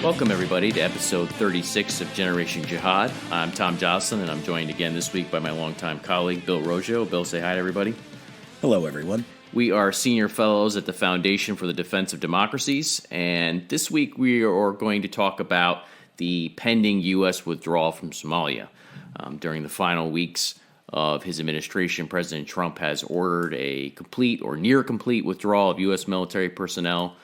Welcome, everybody, to episode 36 of Generation Jihad. I'm Tom Joscelyn, and I'm joined again this week by my longtime colleague, Bill Roggio. Bill, say hi to everybody. Hello, everyone. We are senior fellows at the Foundation for the Defense of Democracies, and this week we are going to talk about the pending U.S. withdrawal from Somalia. During the final weeks of his administration, President Trump has ordered a complete or near complete withdrawal of U.S. military personnel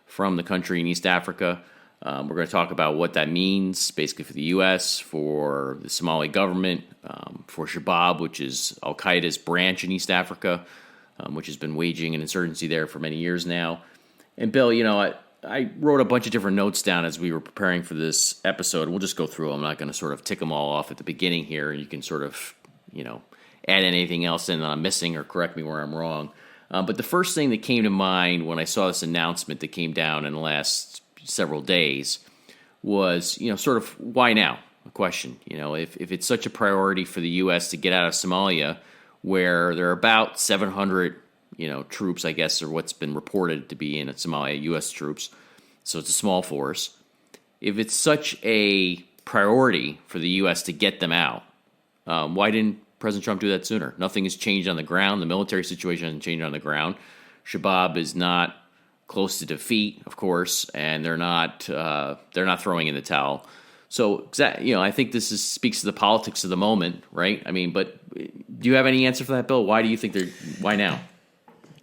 from the country in East Africa. We're going to talk about what that means, basically for the U.S., for the Somali government, for Shabaab, which is al-Qaeda's branch in East Africa, which has been waging an insurgency there for many years now. And Bill, I wrote a bunch of different notes down as we were preparing for this episode. We'll just go through them. I'm not going to sort of tick them all off at the beginning here, and you can sort of, add anything else in that I'm missing or correct me where I'm wrong. But the first thing that came to mind when I saw this announcement that came down in the last several days was, sort of why now? A question. If it's such a priority for the U.S. to get out of Somalia, where there are about 700, troops, I guess, or what's been reported to be in Somalia, U.S. troops, so it's a small force. If it's such a priority for the U.S. to get them out, why didn't President Trump do that sooner? Nothing has changed on the ground. The military situation hasn't changed on the ground. Shabaab is not close to defeat, of course, and they're not throwing in the towel. So, I think this speaks to the politics of the moment, right? I mean, but do you have any answer for that, Bill? Why do you think why now?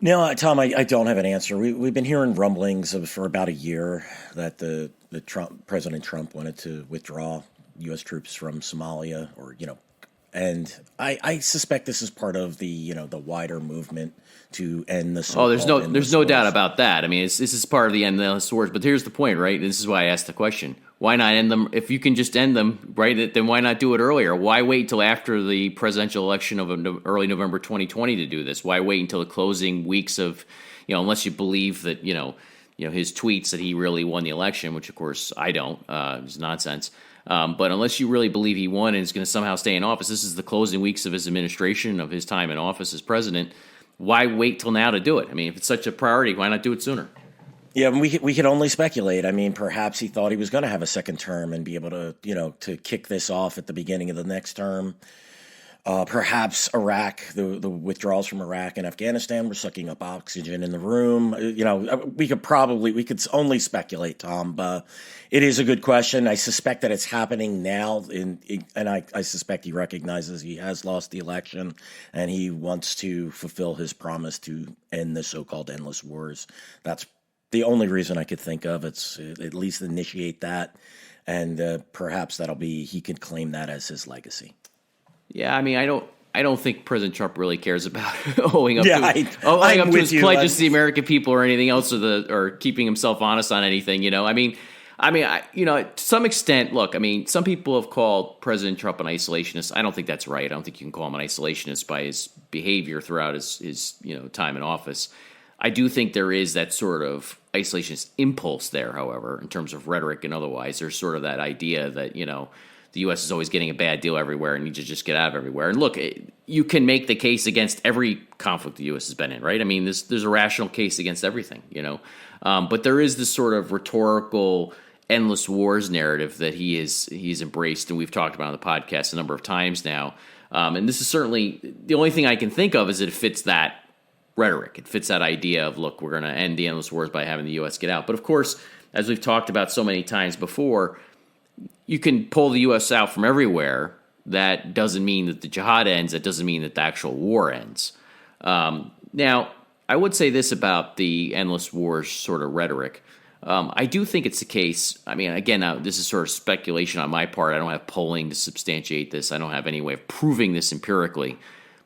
No, Tom, I don't have an answer. We've been hearing rumblings for about a year that President Trump wanted to withdraw U.S. troops from Somalia, and I suspect this is part of the wider movement to end the. Oh, there's no doubt about that. I mean, this is part of the end of the wars. But here's the point, right? This is why I asked the question: why not end them? If you can just end them, right? Then why not do it earlier? Why wait till after the presidential election of early November 2020 to do this? Why wait until the closing weeks of, unless you believe that his tweets that he really won the election, which of course I don't. It's nonsense. But unless you really believe he won and is going to somehow stay in office, this is the closing weeks of his administration, of his time in office as president. Why wait till now to do it? I mean, if it's such a priority, why not do it sooner? Yeah, we could only speculate. I mean, perhaps he thought he was going to have a second term and be able to, to kick this off at the beginning of the next term. Perhaps Iraq, the withdrawals from Iraq and Afghanistan were sucking up oxygen in the room. We could only speculate, Tom. But it is a good question. I suspect that it's happening now, and I suspect he recognizes he has lost the election, and he wants to fulfill his promise to end the so-called endless wars. That's the only reason I could think of. It's at least initiate that, and perhaps he could claim that as his legacy. Yeah, I mean, I don't think President Trump really cares about owing up to his pledges to the American people or anything else, or keeping himself honest on anything. To some extent, look, I mean, some people have called President Trump an isolationist. I don't think that's right. I don't think you can call him an isolationist by his behavior throughout his time in office. I do think there is that sort of isolationist impulse there, however, in terms of rhetoric and otherwise. There's sort of that idea that, the U.S. is always getting a bad deal everywhere and needs to just get out of everywhere. And look, you can make the case against every conflict the U.S. has been in, right? I mean, there's a rational case against everything, But there is this sort of rhetorical endless wars narrative that he's embraced, and we've talked about on the podcast a number of times now. And this is certainly the only thing I can think of is that it fits that rhetoric. It fits that idea of, look, we're going to end the endless wars by having the U.S. get out. But of course, as we've talked about so many times before, you can pull the U.S. out from everywhere. That doesn't mean that the jihad ends. That doesn't mean that the actual war ends. Now, I would say this about the endless wars sort of rhetoric. I do think it's the case. I mean, again, this is sort of speculation on my part. I don't have polling to substantiate this. I don't have any way of proving this empirically.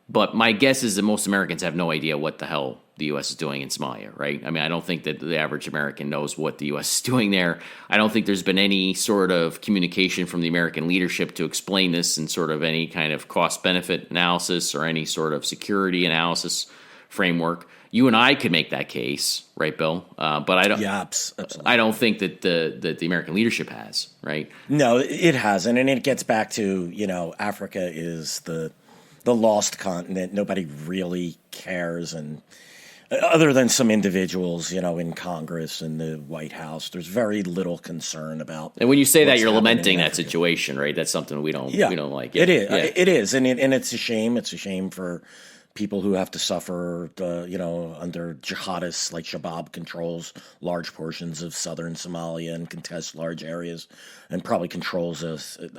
But my guess is that most Americans have no idea what the hell the U.S. is doing in Somalia, right? I mean, I don't think that the average American knows what the U.S. is doing there. I don't think there's been any sort of communication from the American leadership to explain this in sort of any kind of cost-benefit analysis or any sort of security analysis framework. You and I could make that case, right, Bill? But I don't. Yeah, absolutely. I don't think that the American leadership has, right? No, it hasn't, and it gets back to Africa is the lost continent. Nobody really cares, and Other than some individuals, in Congress and the White House, there's very little concern about. And when you say that, you're lamenting that situation, right? That's something we don't like. It is. Yeah. It is, and it's a shame. It's a shame for people who have to suffer, under jihadists like Shabaab controls large portions of southern Somalia and contests large areas, and probably controls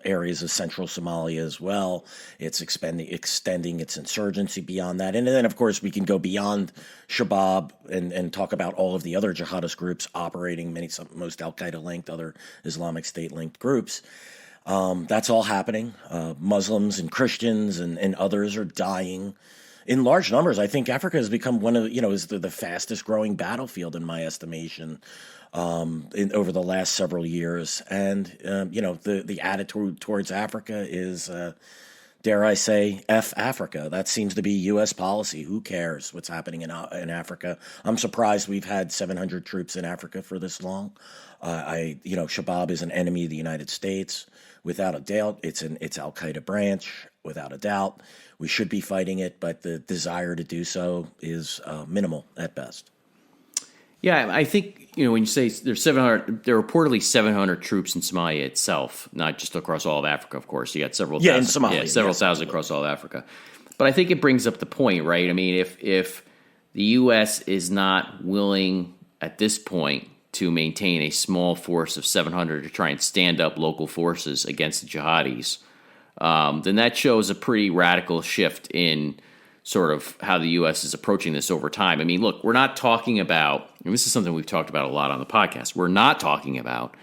areas of central Somalia as well. It's extending its insurgency beyond that. And then, of course, we can go beyond Shabaab and talk about all of the other jihadist groups operating, most Al-Qaeda linked, other Islamic State linked groups. That's all happening. Muslims and Christians and others are dying in large numbers. I think Africa has become one of is the fastest growing battlefield in my estimation over the last several years. And the attitude towards Africa is, dare I say, F Africa. That seems to be U.S. policy. Who cares what's happening in Africa? I'm surprised we've had 700 troops in Africa for this long. Shabaab is an enemy of the United States. Without a doubt, it's Al-Qaeda branch, without a doubt. We should be fighting it, but the desire to do so is minimal at best. Yeah, I think, when you say there's 700, there are reportedly 700 troops in Somalia itself, not just across all of Africa, of course. You got several thousand. In Somalia. Several thousand across all of Africa. But I think it brings up the point, right? I mean, if the U.S. is not willing at this point to maintain a small force of 700 to try and stand up local forces against the jihadis, then that shows a pretty radical shift in sort of how the U.S. is approaching this over time. I mean, look, we're not talking about, and this is something we've talked about a lot on the podcast, we're not talking about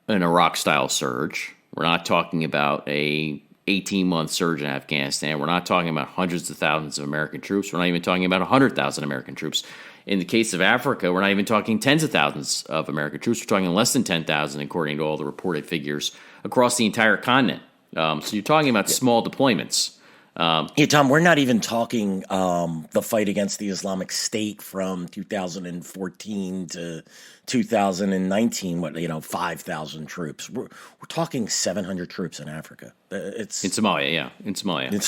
an Iraq-style surge. We're not talking about a 18-month surge in Afghanistan. We're not talking about hundreds of thousands of American troops. We're not even talking about 100,000 American troops. In the case of Africa, we're not even talking tens of thousands of American troops. We're talking less than 10,000, according to all the reported figures, across the entire continent. So you're talking about small deployments. Tom, we're not even talking the fight against the Islamic State from 2014 to 2019. 5,000 troops. We're talking 700 troops in Africa. It's in Somalia, yeah, in Somalia. In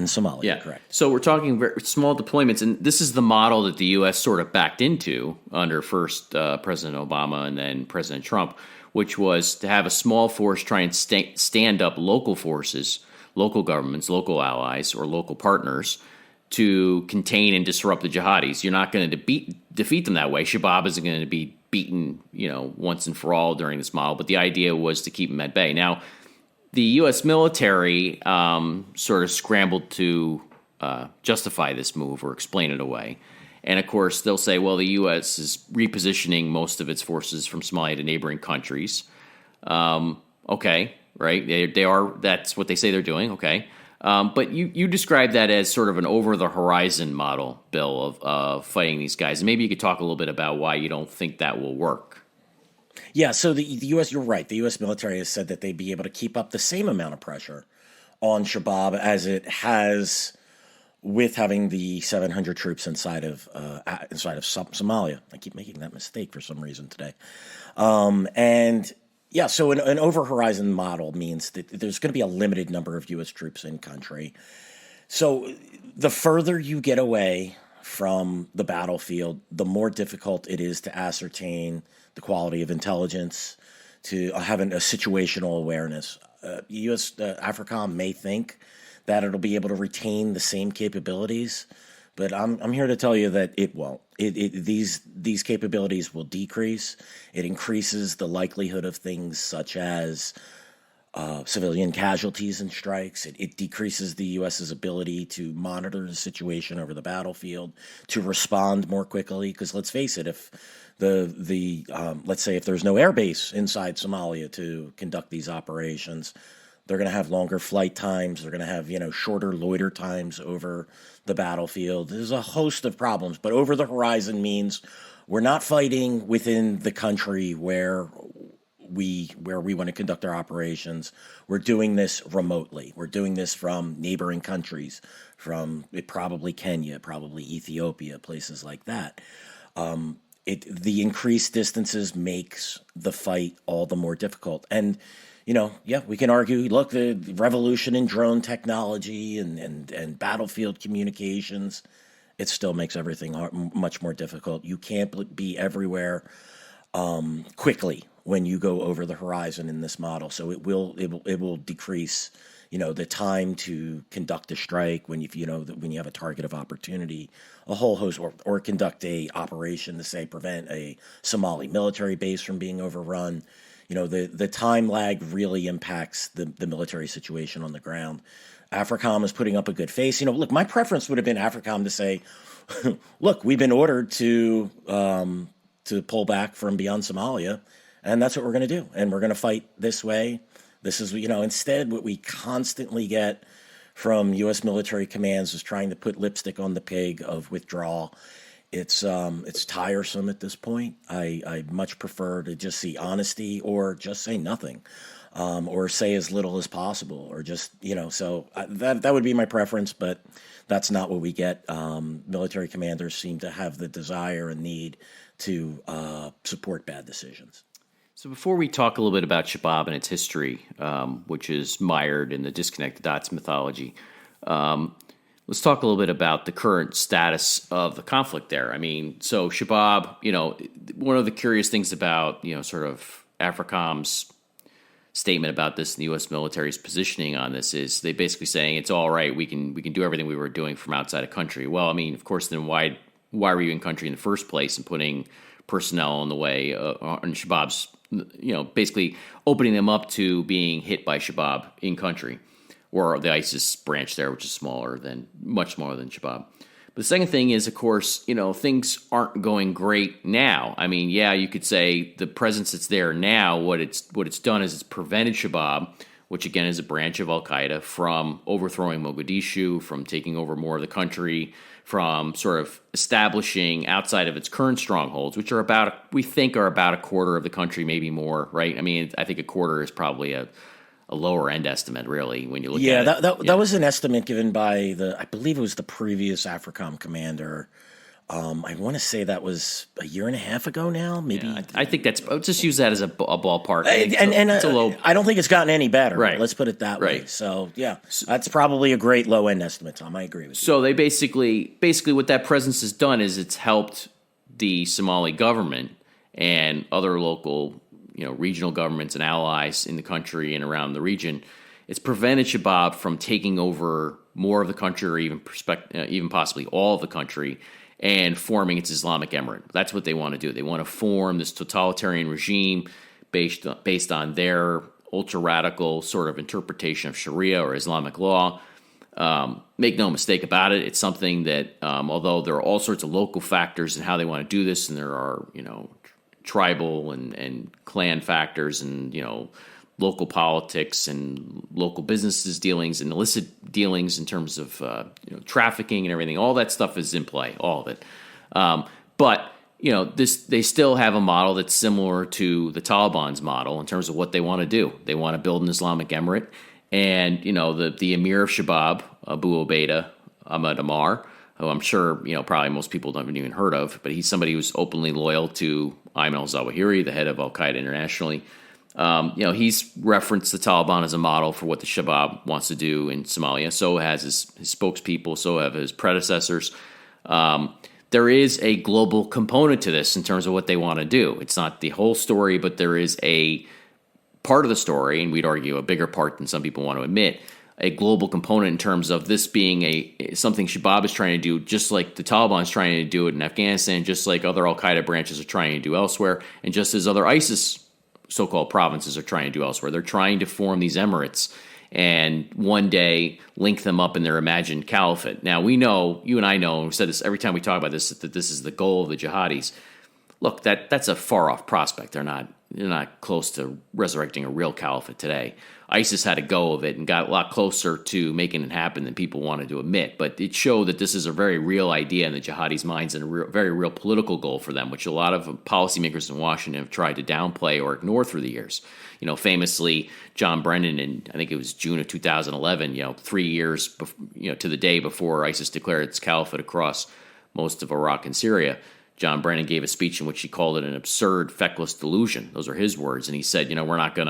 Somalia, yeah, correct. So we're talking very small deployments, and this is the model that the U.S. sort of backed into under first President Obama and then President Trump, which was to have a small force try and stand up local forces, local governments, local allies, or local partners to contain and disrupt the jihadis. You're not going to defeat them that way. Shabaab isn't going to be beaten, once and for all during this model, but the idea was to keep them at bay. Now, the U.S. military sort of scrambled to justify this move or explain it away. And, of course, they'll say, well, the U.S. is repositioning most of its forces from Somalia to neighboring countries. Okay, right? They are. That's what they say they're doing. Okay. But you described that as sort of an over-the-horizon model, Bill, of fighting these guys. And maybe you could talk a little bit about why you don't think that will work. Yeah, so the U.S., you're right. The U.S. military has said that they'd be able to keep up the same amount of pressure on Shabaab as it has with having the 700 troops inside of Somalia. I keep making that mistake for some reason today. So an over-horizon model means that there's going to be a limited number of U.S. troops in country. So the further you get away from the battlefield, the more difficult it is to ascertain the quality of intelligence, to having a situational awareness. U.S. AFRICOM may think that it'll be able to retain the same capabilities, but I'm here to tell you that it won't. These capabilities will decrease. It increases the likelihood of things such as civilian casualties and strikes. It decreases the U.S.'s ability to monitor the situation over the battlefield, to respond more quickly. Because let's face it, if let's say if there's no air base inside Somalia to conduct these operations, they're going to have longer flight times. They're going to have, shorter loiter times over the battlefield. There's a host of problems, but over the horizon means we're not fighting within the country where we want to conduct our operations. We're doing this remotely. We're doing this from neighboring countries, from probably Kenya, probably Ethiopia, places like that. The increased distances makes the fight all the more difficult. And we can argue, look, the revolution in drone technology and battlefield communications, it still makes everything much more difficult. You can't be everywhere quickly when you go over the horizon in this model. So it will decrease, the time to conduct a strike when when you have a target of opportunity, a whole host, or conduct a operation to say prevent a Somali military base from being overrun. The time lag really impacts the military situation on the ground. AFRICOM is putting up a good face. Look, my preference would have been AFRICOM to say, look, we've been ordered to pull back from beyond Somalia, and that's what we're going to do, and we're going to fight this way. This is, instead what we constantly get from U.S. military commands is trying to put lipstick on the pig of withdrawal. It's tiresome at this point. I much prefer to just see honesty, or just say nothing, or say as little as possible, or just, so that would be my preference, but that's not what we get. Military commanders seem to have the desire and need to support bad decisions. So before we talk a little bit about Shabaab and its history, which is mired in the disconnected dots mythology, let's talk a little bit about the current status of the conflict there. I mean, so Shabaab, one of the curious things about, sort of AFRICOM's statement about this and the U.S. military's positioning on this is they basically saying it's all right, we can do everything we were doing from outside a country. Well, I mean, of course, then why were you in country in the first place and putting personnel in the way on Shabaab's, basically opening them up to being hit by Shabaab in country, or the ISIS branch there, which is much smaller than Shabaab. But the second thing is, of course, things aren't going great now. I mean, yeah, you could say the presence that's there now, what it's done is it's prevented Shabaab, which again is a branch of Al-Qaeda, from overthrowing Mogadishu, from taking over more of the country, from sort of establishing outside of its current strongholds, which we think are about a quarter of the country, maybe more, right? I mean, I think a quarter is probably a lower end estimate, really, when you look at it. That was an estimate given by I believe it was the previous AFRICOM commander. I want to say that was a year and a half ago now, maybe. Yeah, I think I'll just use that as a ballpark. It's a low. I don't think it's gotten any better. Right. Let's put it that way. So, yeah, that's probably a great low end estimate, Tom. I agree with you. So they basically what that presence has done is it's helped the Somali government and other local, regional governments and allies in the country and around the region. It's prevented Shabaab from taking over more of the country, or even possibly all of the country, and forming its Islamic Emirate. That's what they want to do. They want to form this totalitarian regime based on their ultra-radical sort of interpretation of Sharia or Islamic law. Make no mistake about it, it's something that, although there are all sorts of local factors in how they want to do this, and there are, tribal and clan factors and, local politics and local businesses dealings and illicit dealings in terms of trafficking and everything. All that stuff is in play, all of it. But they still have a model that's similar to the Taliban's model in terms of what they want to do. They want to build an Islamic Emirate, and the Emir of Shabaab, Abu Ubaidah Ahmad Ammar, who I'm sure probably most people haven't even heard of, but he's somebody who's openly loyal to Ayman al-Zawahiri, the head of Al-Qaeda internationally. He's referenced the Taliban as a model for what the Shabaab wants to do in Somalia. So has his spokespeople, so have his predecessors. There is a global component to this in terms of what they want to do. It's not the whole story, but there is a part of the story, and we'd argue a bigger part than some people want to admit, a global component in terms of this being something Shabaab is trying to do, just like the Taliban is trying to do it in Afghanistan, just like other Al-Qaeda branches are trying to do elsewhere, and just as other ISIS so-called provinces are trying to do elsewhere. They're trying to form these emirates and one day link them up in their imagined caliphate. Now, we know, you and I know, and we've said this every time we talk about this, that this is the goal of the jihadis. Look, that's a far-off prospect. They're not close to resurrecting a real caliphate today. ISIS had a go of it and got a lot closer to making it happen than people wanted to admit. But it showed that this is a very real idea in the jihadis' minds and a very real political goal for them, which a lot of policymakers in Washington have tried to downplay or ignore through the years. Famously, John Brennan in, I think it was June of 2011, 3 years to the day before ISIS declared its caliphate across most of Iraq and Syria, John Brennan gave a speech in which he called it an absurd, feckless delusion. Those are his words. And he said, we're not going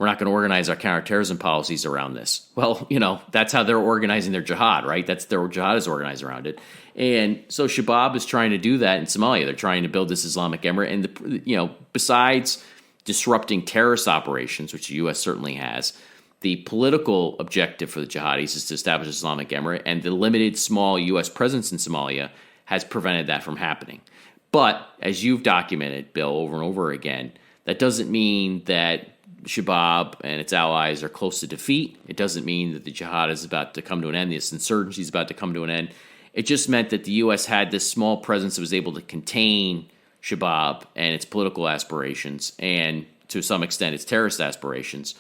we're not going to organize our counterterrorism policies around this. Well, that's how they're organizing their jihad, right? That's their jihad is organized around it. And so Shabaab is trying to do that in Somalia. They're trying to build this Islamic emirate. And, besides disrupting terrorist operations, which the U.S. certainly has, the political objective for the jihadis is to establish an Islamic emirate, and the limited small U.S. presence in Somalia has prevented that from happening. But as you've documented, Bill, over and over again, that doesn't mean that Shabaab and its allies are close to defeat. It doesn't mean that the jihad is about to come to an end. This insurgency is about to come to an end. It just meant that the U.S. had this small presence that was able to contain Shabaab and its political aspirations, and to some extent its terrorist aspirations.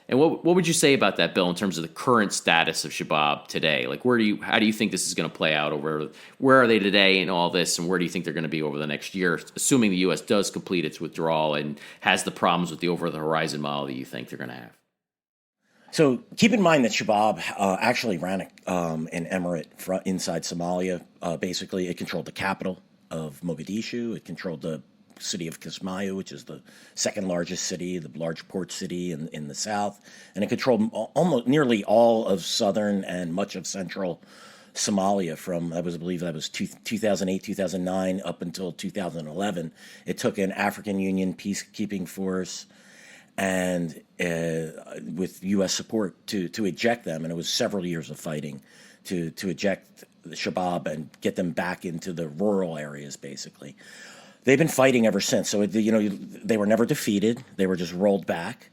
And what would you say about that, Bill, in terms of the current status of Shabaab today? Like, how do you think this is going to play out where are they today in all this, and where do you think they're going to be over the next year, assuming the U.S. does complete its withdrawal and has the problems with the over-the-horizon model that you think they're going to have? So keep in mind that Shabaab actually ran an emirate inside Somalia. Basically, it controlled the capital of Mogadishu. It controlled the city of Kismayo, which is the second largest city, the large port city in the south, and it controlled almost nearly all of southern and much of central Somalia from, I believe that was 2008, 2009, up until 2011. It took an African Union peacekeeping force and with U.S. support to eject them, and it was several years of fighting to eject the Shabaab and get them back into the rural areas, basically. They've been fighting ever since. So, they were never defeated. They were just rolled back,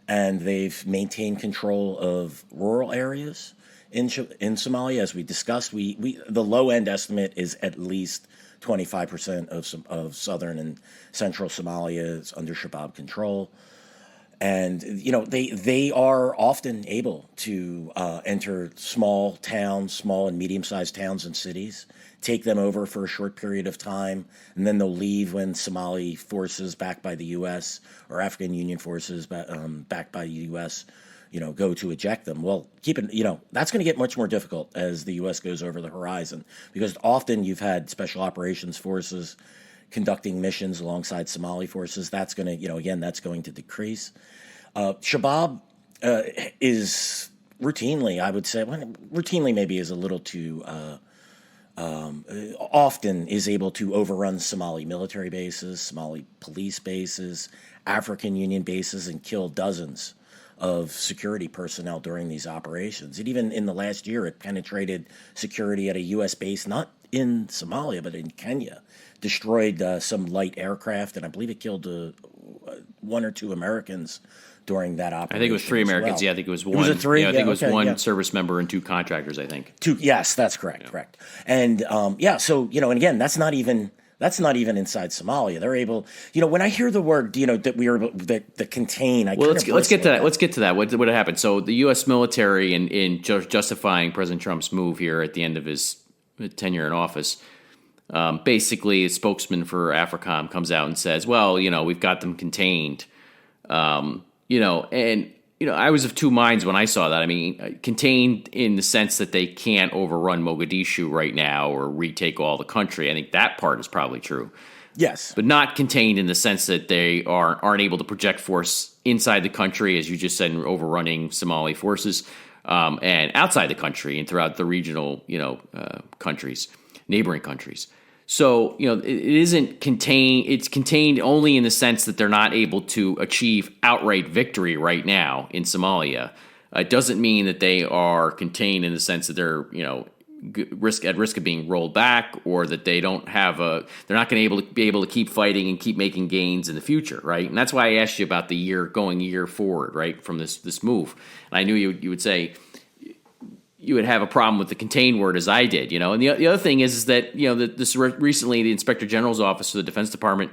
and they've maintained control of rural areas in Somalia. As we discussed, the low end estimate is at least 25% of southern and central Somalia is under Shabaab control. And, they are often able to enter small and medium-sized towns and cities, take them over for a short period of time, and then they'll leave when Somali forces backed by the U.S. or African Union forces backed by the U.S., go to eject them. Well, that's going to get much more difficult as the U.S. goes over the horizon, because often you've had special operations forces conducting missions alongside Somali forces. That's going to, that's going to decrease. Shabaab is routinely, I would say, routinely maybe is a little too, often is able to overrun Somali military bases, Somali police bases, African Union bases, and kill dozens of security personnel during these operations. And even in the last year, it penetrated security at a U.S. base, not in Somalia, but in Kenya, destroyed some light aircraft, and I believe it killed one or two Americans during that operation. I think it was 3 Americans. Well. Yeah, I think it was one. Was it 3? Yeah, I think it was one service member and 2 contractors, I think. 2, yes, that's correct, correct. And so, and again, that's not even inside Somalia. They're able, when I hear the word, that contain, let's get to that. Let's get to that. What happened? So the U.S. military, in justifying President Trump's move here at the end of his tenure in office, basically a spokesman for AFRICOM comes out and says, well, we've got them contained. I was of two minds when I saw that. I mean, contained in the sense that they can't overrun Mogadishu right now or retake all the country. I think that part is probably true. Yes. But not contained in the sense that they aren't able to project force inside the country, as you just said, overrunning Somali forces, and outside the country and throughout the regional, countries, neighboring countries. So, it isn't contained. It's contained only in the sense that they're not able to achieve outright victory right now in Somalia. It doesn't mean that they are contained in the sense that they're, at risk of being rolled back, or that they don't have they're not going to be able to keep fighting and keep making gains in the future, right? And that's why I asked you about the year forward, right, from this move. And I knew you would say you would have a problem with the contain word, as I did, And the other thing is that, recently the Inspector General's Office for the Defense Department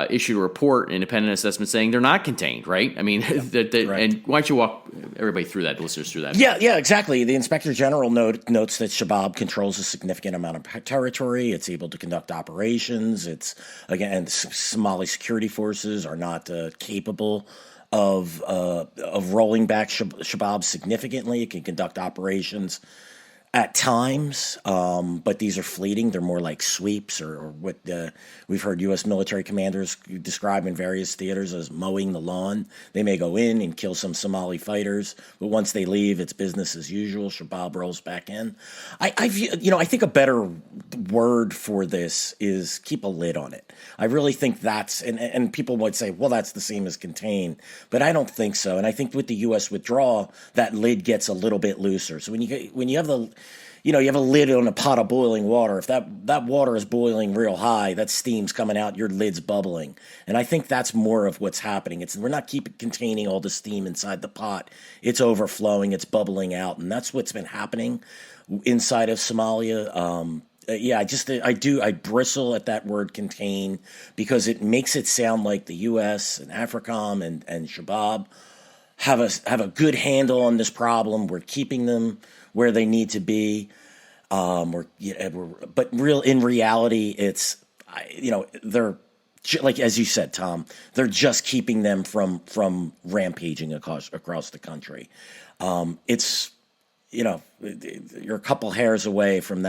issued a report, an independent assessment, saying they're not contained, right? I mean, right. And why don't you walk everybody through that, the listeners through that? Yeah, exactly. The Inspector General notes that Shabaab controls a significant amount of territory. It's able to conduct operations. It's, again, Somali security forces are not capable of rolling back Shabaab significantly. It can conduct operations At times, but these are fleeting. They're more like sweeps, or what we've heard U.S. military commanders describe in various theaters as mowing the lawn. They may go in and kill some Somali fighters, but once they leave, it's business as usual. Shabaab rolls back in. I think a better word for this is keep a lid on it. I really think that's, and people would say, well, that's the same as contain, but I don't think so. And I think with the U.S. withdrawal, that lid gets a little bit looser. So when you have you have a lid on a pot of boiling water. If that water is boiling real high, that steam's coming out, your lid's bubbling. And I think that's more of what's happening. We're not containing all the steam inside the pot. It's overflowing, it's bubbling out, and that's what's been happening inside of Somalia. I bristle at that word contain because it makes it sound like the U.S. and AFRICOM and Shabaab have a good handle on this problem. We're keeping them where they need to be, but in reality, it's they're like, as you said, Tom, they're just keeping them from rampaging across the country. You're a couple hairs away from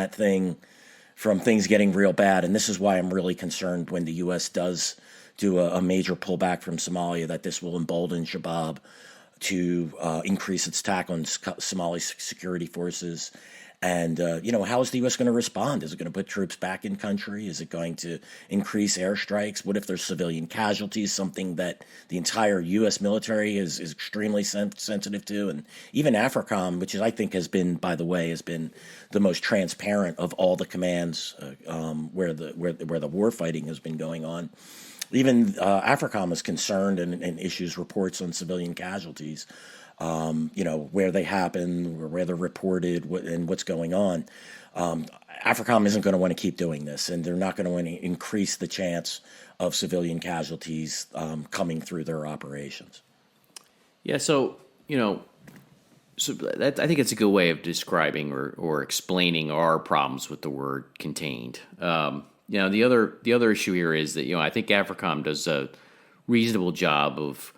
things getting real bad, and this is why I'm really concerned when the U.S. does do a major pullback from Somalia, that this will embolden Shabaab to increase its attack on Somali security forces. And, how is the U.S. going to respond? Is it going to put troops back in country? Is it going to increase airstrikes? What if there's civilian casualties, something that the entire U.S. military is extremely sensitive to? And even AFRICOM, which I think has been the most transparent of all the commands where the war fighting has been going on. Even AFRICOM is concerned and issues reports on civilian casualties, where they happen, or where they're reported, and what's going on. AFRICOM isn't going to want to keep doing this, and they're not going to want to increase the chance of civilian casualties coming through their operations. Yeah, so I think it's a good way of describing or explaining our problems with the word contained. The other issue here is that I think AFRICOM does a reasonable job of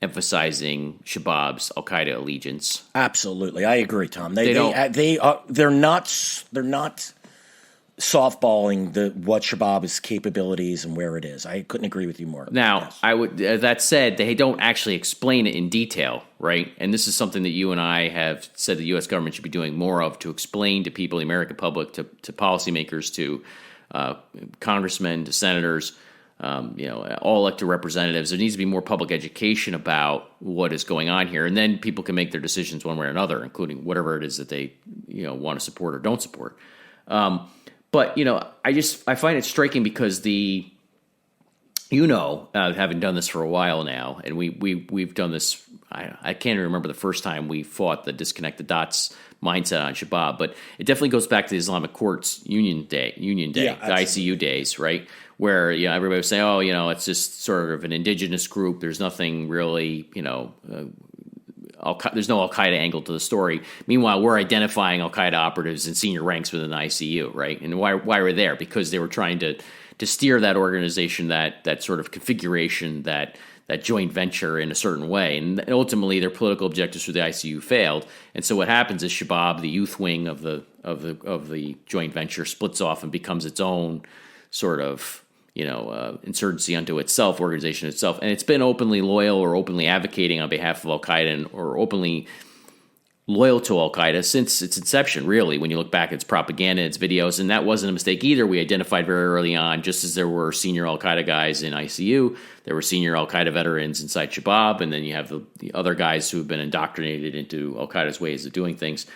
emphasizing Shabaab's Al Qaeda allegiance. Absolutely, I agree, Tom. They're not softballing what Shabaab's capabilities and where it is. I couldn't agree with you more. Now, yes. I would. That said, they don't actually explain it in detail, right? And this is something that you and I have said the U.S. government should be doing more of, to explain to people, the American public, to policymakers, to congressmen, to senators, all elected representatives. There needs to be more public education about what is going on here, and then people can make their decisions one way or another, including whatever it is that they want to support or don't support. But I find it striking because having done this for a while now, and we've done this. I can't even remember the first time we fought the disconnect the dots mindset on Shabaab, but it definitely goes back to the Islamic Courts Union Day, the ICU days, right? Where everybody was saying, it's just sort of an indigenous group. There's nothing really, there's no Al Qaeda angle to the story. Meanwhile, we're identifying Al Qaeda operatives in senior ranks within the ICU, right? And why we're there? Because they were trying to steer that organization, that sort of configuration, that joint venture in a certain way, and ultimately their political objectives for the ICU failed. And so what happens is Shabaab, the youth wing of the joint venture, splits off and becomes its own sort of insurgency unto itself, organization itself, and it's been openly loyal or openly advocating on behalf of Al Qaeda or openly loyal to Al Qaeda since its inception. Really, when you look back at its propaganda, its videos, and that wasn't a mistake either. We identified very early on, just as there were senior Al Qaeda guys in ICU, there were senior Al Qaeda veterans inside Shabaab, and then you have the other guys who have been indoctrinated into Al Qaeda's ways of doing things.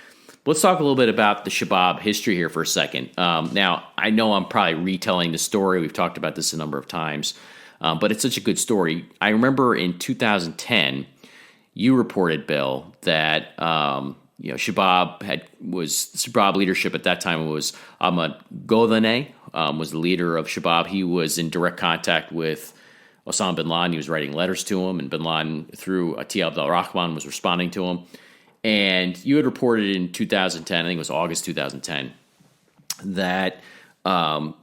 Let's talk a little bit about the Shabaab history here for a second. Now, I know I'm probably retelling the story. We've talked about this a number of times, but it's such a good story. I remember in 2010, you reported, Bill, that Shabaab leadership at that time was Ahmad Godane, was the leader of Shabaab. He was in direct contact with Osama bin Laden. He was writing letters to him, and bin Laden, through Atiya Abdul Rahman, was responding to him. And you had reported in 2010, I think it was August 2010, that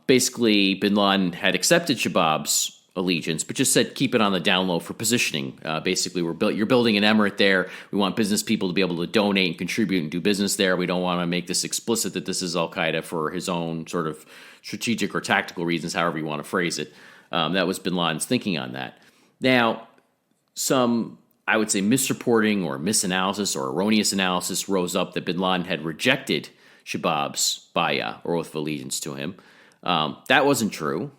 basically bin Laden had accepted Shabaab's allegiance, but just said keep it on the down low for positioning. Basically, you're building an emirate there. We want business people to be able to donate and contribute and do business there. We don't want to make this explicit that this is Al-Qaeda for his own sort of strategic or tactical reasons, however you want to phrase it. That was bin Laden's thinking on that. Now, some, I would say, misreporting or misanalysis or erroneous analysis rose up that bin Laden had rejected Shabaab's bay'ah or oath of allegiance to him. That wasn't true.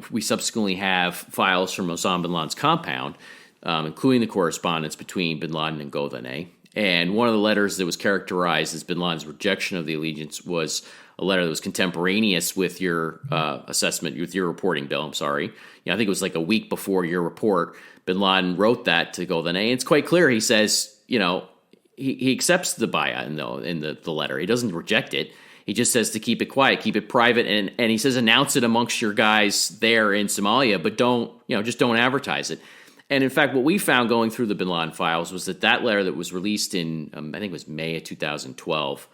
We subsequently have files from Osama bin Laden's compound, including the correspondence between bin Laden and Goldaneh. And one of the letters that was characterized as bin Laden's rejection of the allegiance was a letter that was contemporaneous with your assessment, with your reporting, Bill. I'm sorry. I think it was like a week before your report. Bin Laden wrote that to Goldaneh. And it's quite clear. He says, he accepts the bay'ah in the letter. He doesn't reject it. He just says to keep it quiet, keep it private, and he says announce it amongst your guys there in Somalia, but just don't advertise it. And in fact, what we found going through the bin Laden files was that letter that was released in I think it was May of 2012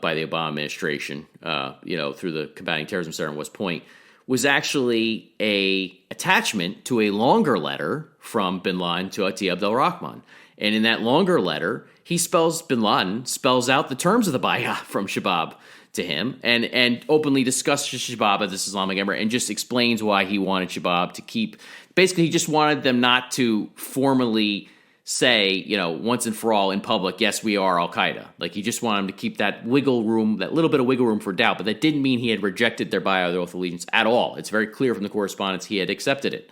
by the Obama administration, through the Combating Terrorism Center in West Point, was actually a attachment to a longer letter from bin Laden to Ati Abdel Rahman. And in that longer letter, bin Laden spells out the terms of the bay'ah from Shabaab to him and openly discusses Shabaab as this Islamic Emirate and just explains why he wanted Shabaab to keep. Basically, he just wanted them not to formally say, once and for all in public, yes, we are Al-Qaeda. Like, he just wanted them to keep that wiggle room, that little bit of wiggle room for doubt. But that didn't mean he had rejected their bay'ah or their oath of allegiance at all. It's very clear from the correspondence he had accepted it.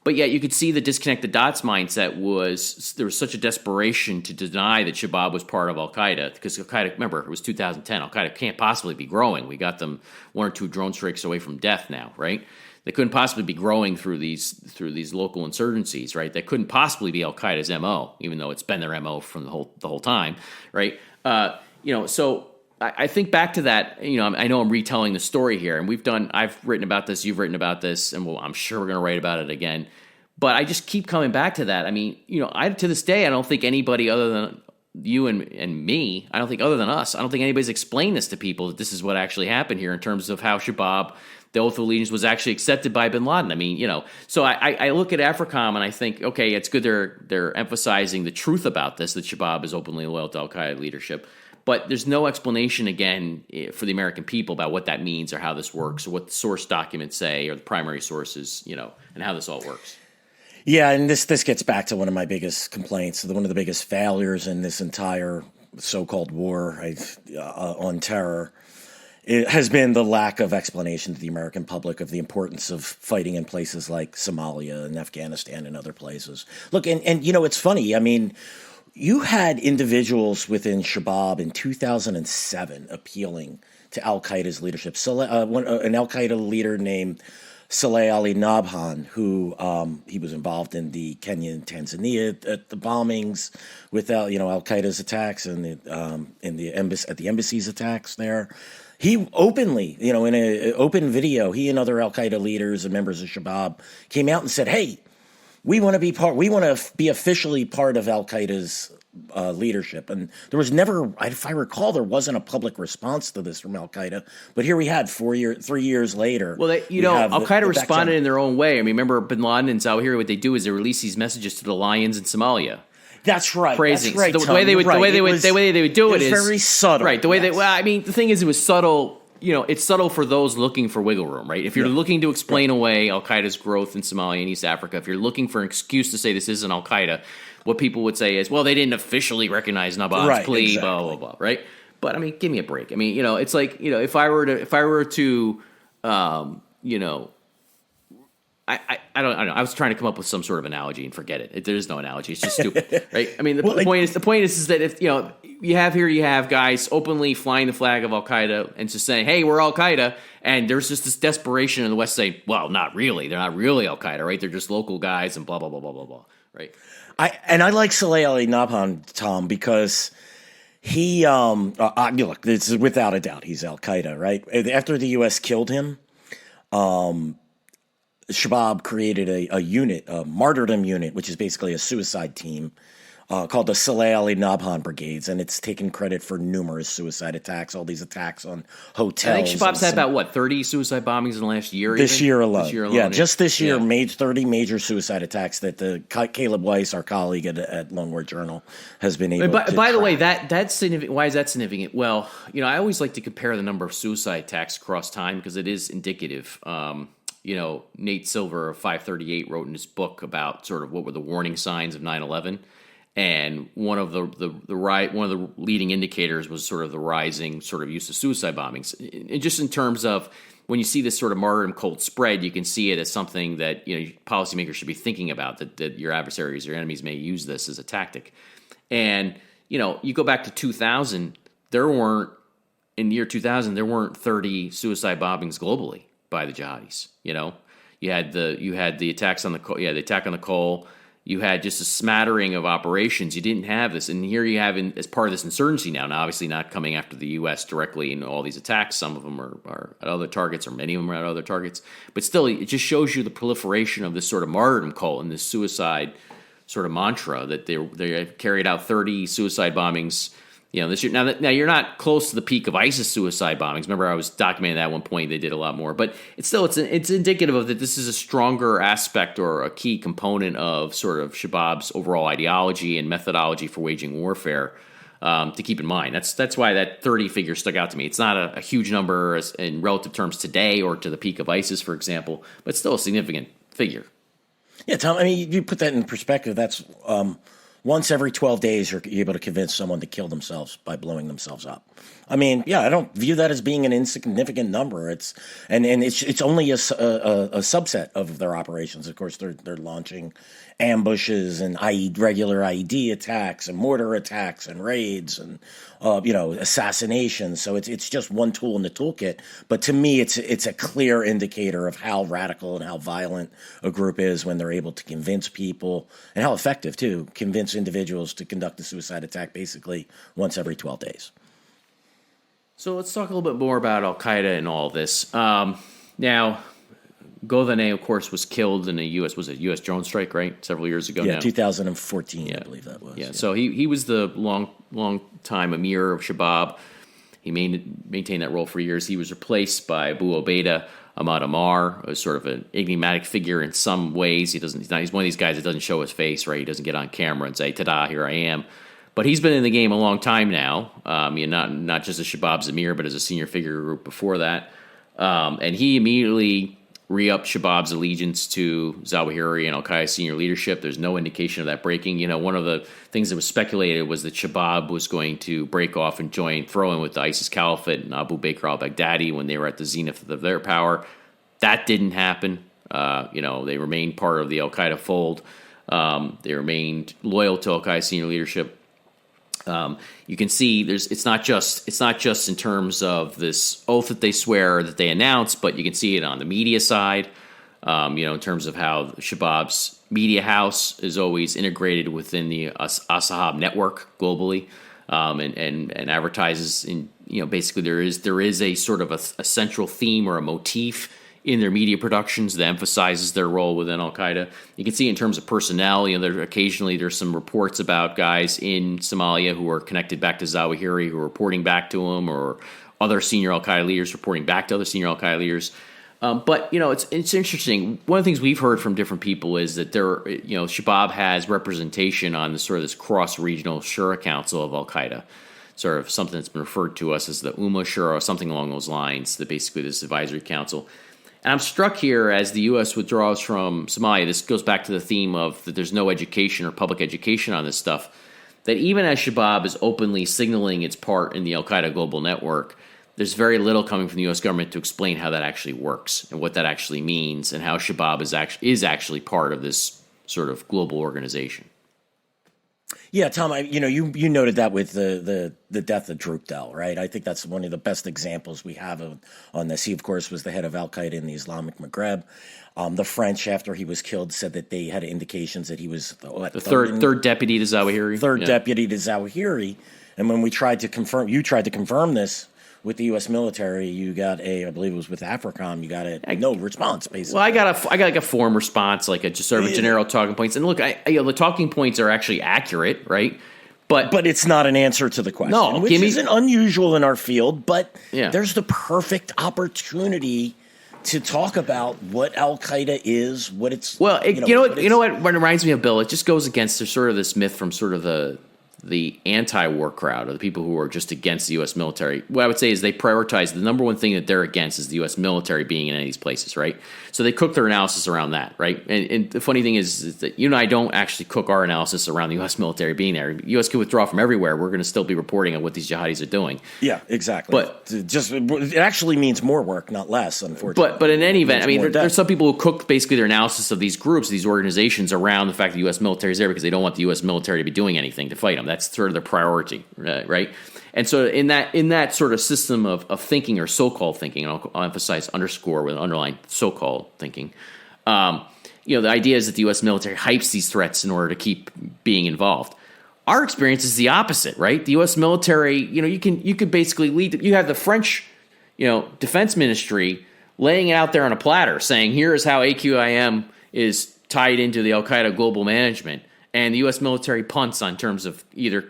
But yet you could see the disconnect the dots mindset there was such a desperation to deny that Shabaab was part of Al-Qaeda, because Al-Qaeda, remember, it was 2010. Al-Qaeda can't possibly be growing. We got them one or two drone strikes away from death now, right? They couldn't possibly be growing through these local insurgencies, right? That couldn't possibly be Al-Qaeda's MO, even though it's been their MO from the whole time, right? So I think back to that, I know I'm retelling the story here, and I've written about this, you've written about this, and I'm sure we're going to write about it again. But I just keep coming back to that. I mean, to this day, I don't think anybody other than you and me, I don't think other than us, I don't think anybody's explained this to people, that this is what actually happened here in terms of how Shabaab, the oath of allegiance, was actually accepted by bin Laden. I mean, so I look at AFRICOM and I think, okay, it's good they're emphasizing the truth about this, that Shabaab is openly loyal to Al-Qaeda leadership. But there's no explanation, again, for the American people about what that means or how this works or what the source documents say or the primary sources, and how this all works. Yeah, and this gets back to one of my biggest complaints, one of the biggest failures in this entire so-called war on terror. It has been the lack of explanation to the American public of the importance of fighting in places like Somalia and Afghanistan and other places. Look, and it's funny. I mean, you had individuals within Shabaab in 2007 appealing to Al-Qaeda's leadership. An Al-Qaeda leader named Saleh Ali Nabhan, who he was involved in the Kenya and Tanzania at the bombings with Al-Qaeda's attacks and at the embassies attacks there. He openly, in an open video, he and other Al-Qaeda leaders and members of Shabaab came out and said, "Hey, we want to be officially part of Al-Qaeda's leadership." And there was never, if I recall, there wasn't a public response to this from Al-Qaeda. But here we had 3 years later. Well, Al-Qaeda responded in their own way. I mean, remember bin Laden and Zawahiri, what they do is they release these messages to the lions in Somalia. That's right. Praising. That's right. So the way they would do it is very subtle. Right. The way the thing is, it was subtle. It's subtle for those looking for wiggle room, right? If you're looking to explain away Al-Qaeda's growth in Somalia and East Africa, if you're looking for an excuse to say this isn't Al-Qaeda, what people would say is, well, they didn't officially recognize Nabhan's plea, exactly. Blah, blah, blah, right? But, I mean, give me a break. I mean, it's like, if I were to I don't know. I was trying to come up with some sort of analogy and forget it. There is no analogy. It's just stupid, right? I mean, the point is that if you have guys openly flying the flag of Al Qaeda and just saying, "Hey, we're Al Qaeda," and there's just this desperation in the West saying, "Well, not really. They're not really Al Qaeda, right? They're just local guys," and blah blah blah blah blah blah, right? I like Saleh Ali Nabhan, Tom, because he look, it's without a doubt he's Al Qaeda, right? After the U.S. killed him, Shabaab created a unit, a martyrdom unit, which is basically a suicide team called the Saleh Ali Nabhan Brigades, and it's taken credit for numerous suicide attacks, all these attacks on hotels. I think Shabaab's had about, 30 suicide bombings in the last year? This year alone. Yeah, just this year, yeah. made 30 major suicide attacks that the Caleb Weiss, our colleague at Lone War Journal, has been able to By the way, that's significant. Why is that significant? Well, I always like to compare the number of suicide attacks across time because it is indicative. Nate Silver of 538 wrote in his book about sort of what were the warning signs of 9/11. And one of the leading indicators was sort of the rising sort of use of suicide bombings. And just in terms of when you see this sort of martyrdom cult spread, you can see it as something that policymakers should be thinking about, that your adversaries, your enemies may use this as a tactic. And you go back to 2000, in the year 2000 there weren't 30 suicide bombings globally by the jihadis. You had the attacks on the attack on the Cole. You had just a smattering of operations. You didn't have this. And here you have, as part of this insurgency now obviously not coming after the U.S. directly in all these attacks. Some of them are at other targets, or many of them are at other targets. But still, it just shows you the proliferation of this sort of martyrdom cult and this suicide sort of mantra that they carried out 30 suicide bombings this year. Now you're not close to the peak of ISIS suicide bombings. Remember, I was documenting that at one point. They did a lot more, but it's indicative of that this is a stronger aspect or a key component of sort of Shabaab's overall ideology and methodology for waging warfare. To keep in mind, that's why that 30 figure stuck out to me. It's not a huge number in relative terms today or to the peak of ISIS, for example, but still a significant figure. Yeah, Tom. I mean, you put that in perspective. That's once every 12 days, you're able to convince someone to kill themselves by blowing themselves up. I mean, yeah, I don't view that as being an insignificant number. It's only a subset of their operations. Of course, they're launching ambushes and regular IED attacks and mortar attacks and raids and assassinations. So it's just one tool in the toolkit. But to me, it's a clear indicator of how radical and how violent a group is when they're able to convince people, and how effective too, convince individuals to conduct a suicide attack basically once every 12 days. So let's talk a little bit more about Al-Qaeda and all this. Now, Godane, of course, was killed in a U.S. drone strike, right? Several years ago now. 2014, I believe that was. Yeah, so he was the long time emir of Shabaab. He maintained that role for years. He was replaced by Abu Ubaidah Ahmad Ammar, a sort of an enigmatic figure in some ways. He's one of these guys that doesn't show his face, right? He doesn't get on camera and say, "Ta-da, here I am." But he's been in the game a long time now. Not just as Shabaab's emir, but as a senior figure group before that. And he immediately re-upped Shabaab's allegiance to Zawahiri and Al-Qaeda senior leadership. There's no indication of that breaking. One of the things that was speculated was that Shabaab was going to break off and throw in with the ISIS Caliphate and Abu Bakr al-Baghdadi when they were at the zenith of their power. That didn't happen. They remained part of the Al-Qaeda fold. They remained loyal to Al-Qaeda senior leadership. You can see it's not just in terms of this oath that they swear that they announce, but you can see it on the media side. In terms of how Shabaab's media house is always integrated within the Ashab network globally, and advertises in basically there is a sort of a central theme or a motif in their media productions that emphasizes their role within Al-Qaeda. You can see in terms of personnel, there's some reports about guys in Somalia who are connected back to Zawahiri, who are reporting back to him, or other senior Al-Qaeda leaders reporting back to other senior Al-Qaeda leaders. But it's interesting. One of the things we've heard from different people is that Shabaab has representation on this cross-regional Shura Council of Al-Qaeda, sort of something that's been referred to us as the Umma Shura or something along those lines, that basically this advisory council. And I'm struck here as the U.S. withdraws from Somalia. This goes back to the theme of that there's no education or public education on this stuff, that even as Shabaab is openly signaling its part in the Al-Qaeda global network, there's very little coming from the U.S. government to explain how that actually works and what that actually means and how Shabaab is actually part of this sort of global organization. Yeah, Tom, you noted that with the death of Drukdel, right? I think that's one of the best examples we have on this. He, of course, was the head of Al-Qaeda in the Islamic Maghreb. The French, after he was killed, said that they had indications that he was the third deputy to Zawahiri. Deputy to Zawahiri. And when we tried to confirm, you tried to confirm this with the U.S. military, you got I believe it was with AFRICOM, you got no response, basically. Well, I got like a form response, like a just sort of general talking points. And look, the talking points are actually accurate, right? But it's not an answer to the question, no, which isn't unusual in our field. But there's the perfect opportunity to talk about what Al Qaeda is, what it's. Well, you know what it reminds me of, Bill. It just goes against sort of this myth from sort of the anti-war crowd, or the people who are just against the U.S. military. What I would say is they prioritize the number one thing that they're against is the U.S. military being in any of these places, right? So they cook their analysis around that, right? And the funny thing is that you and I don't actually cook our analysis around the U.S. military being there. The U.S. can withdraw from everywhere. We're going to still be reporting on what these jihadis are doing. Yeah, exactly. But it actually means more work, not less, unfortunately. But in any event, I mean, there's some people who cook basically their analysis of these groups, these organizations, around the fact that the U.S. military is there because they don't want the U.S. military to be doing anything to fight them. That's sort of their priority, right? And so in that sort of system of thinking, or so-called thinking, and I'll emphasize underscore with an underline so-called thinking, the idea is that the U.S. military hypes these threats in order to keep being involved. Our experience is the opposite, right? The U.S. military, you could basically lead. You have the French, defense ministry laying it out there on a platter, saying here is how AQIM is tied into the Al Qaeda global management. And the U.S. military punts on terms of either,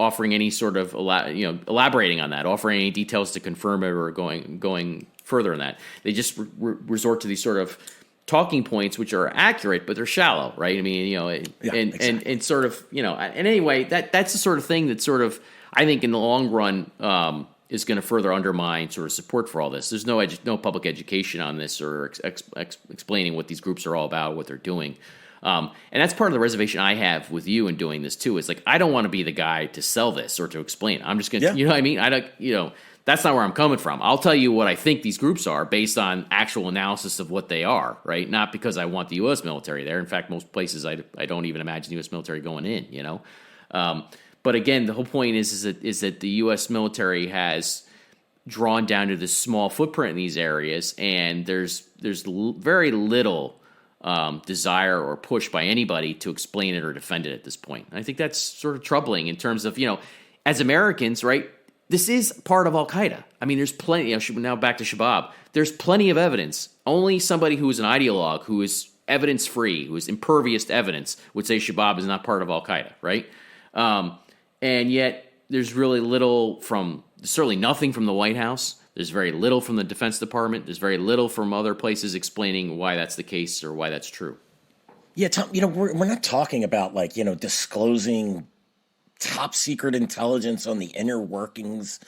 offering any sort of, elaborating on that, offering any details to confirm it, or going further in that. They just resort to these sort of talking points, which are accurate, but they're shallow, right? I mean, exactly. and sort of, and anyway, that's the sort of thing that sort of, I think in the long run, is going to further undermine sort of support for all this. There's no public education on this, or explaining what these groups are all about, what they're doing. And that's part of the reservation I have with you in doing this too. Is like, I don't want to be the guy to sell this or to explain it. I'm just going to, you know what I mean? I don't, that's not where I'm coming from. I'll tell you what I think these groups are based on actual analysis of what they are, right? Not because I want the U.S. military there. In fact, most places I don't even imagine the U.S. military going in, But again, the whole point is that the U.S. military has drawn down to this small footprint in these areas, and there's very little desire or push by anybody to explain it or defend it at this point. And I think that's sort of troubling in terms of, as Americans, right? This is part of Al Qaeda. I mean, there's plenty. Now back to Shabaab. There's plenty of evidence. Only somebody who is an ideologue, who is evidence free, who is impervious to evidence, would say Shabaab is not part of Al Qaeda, right? And yet, there's really certainly nothing from the White House. There's very little from the Defense Department. There's very little from other places explaining why that's the case or why that's true. Yeah, Tom, we're not talking about disclosing top secret intelligence on the inner workings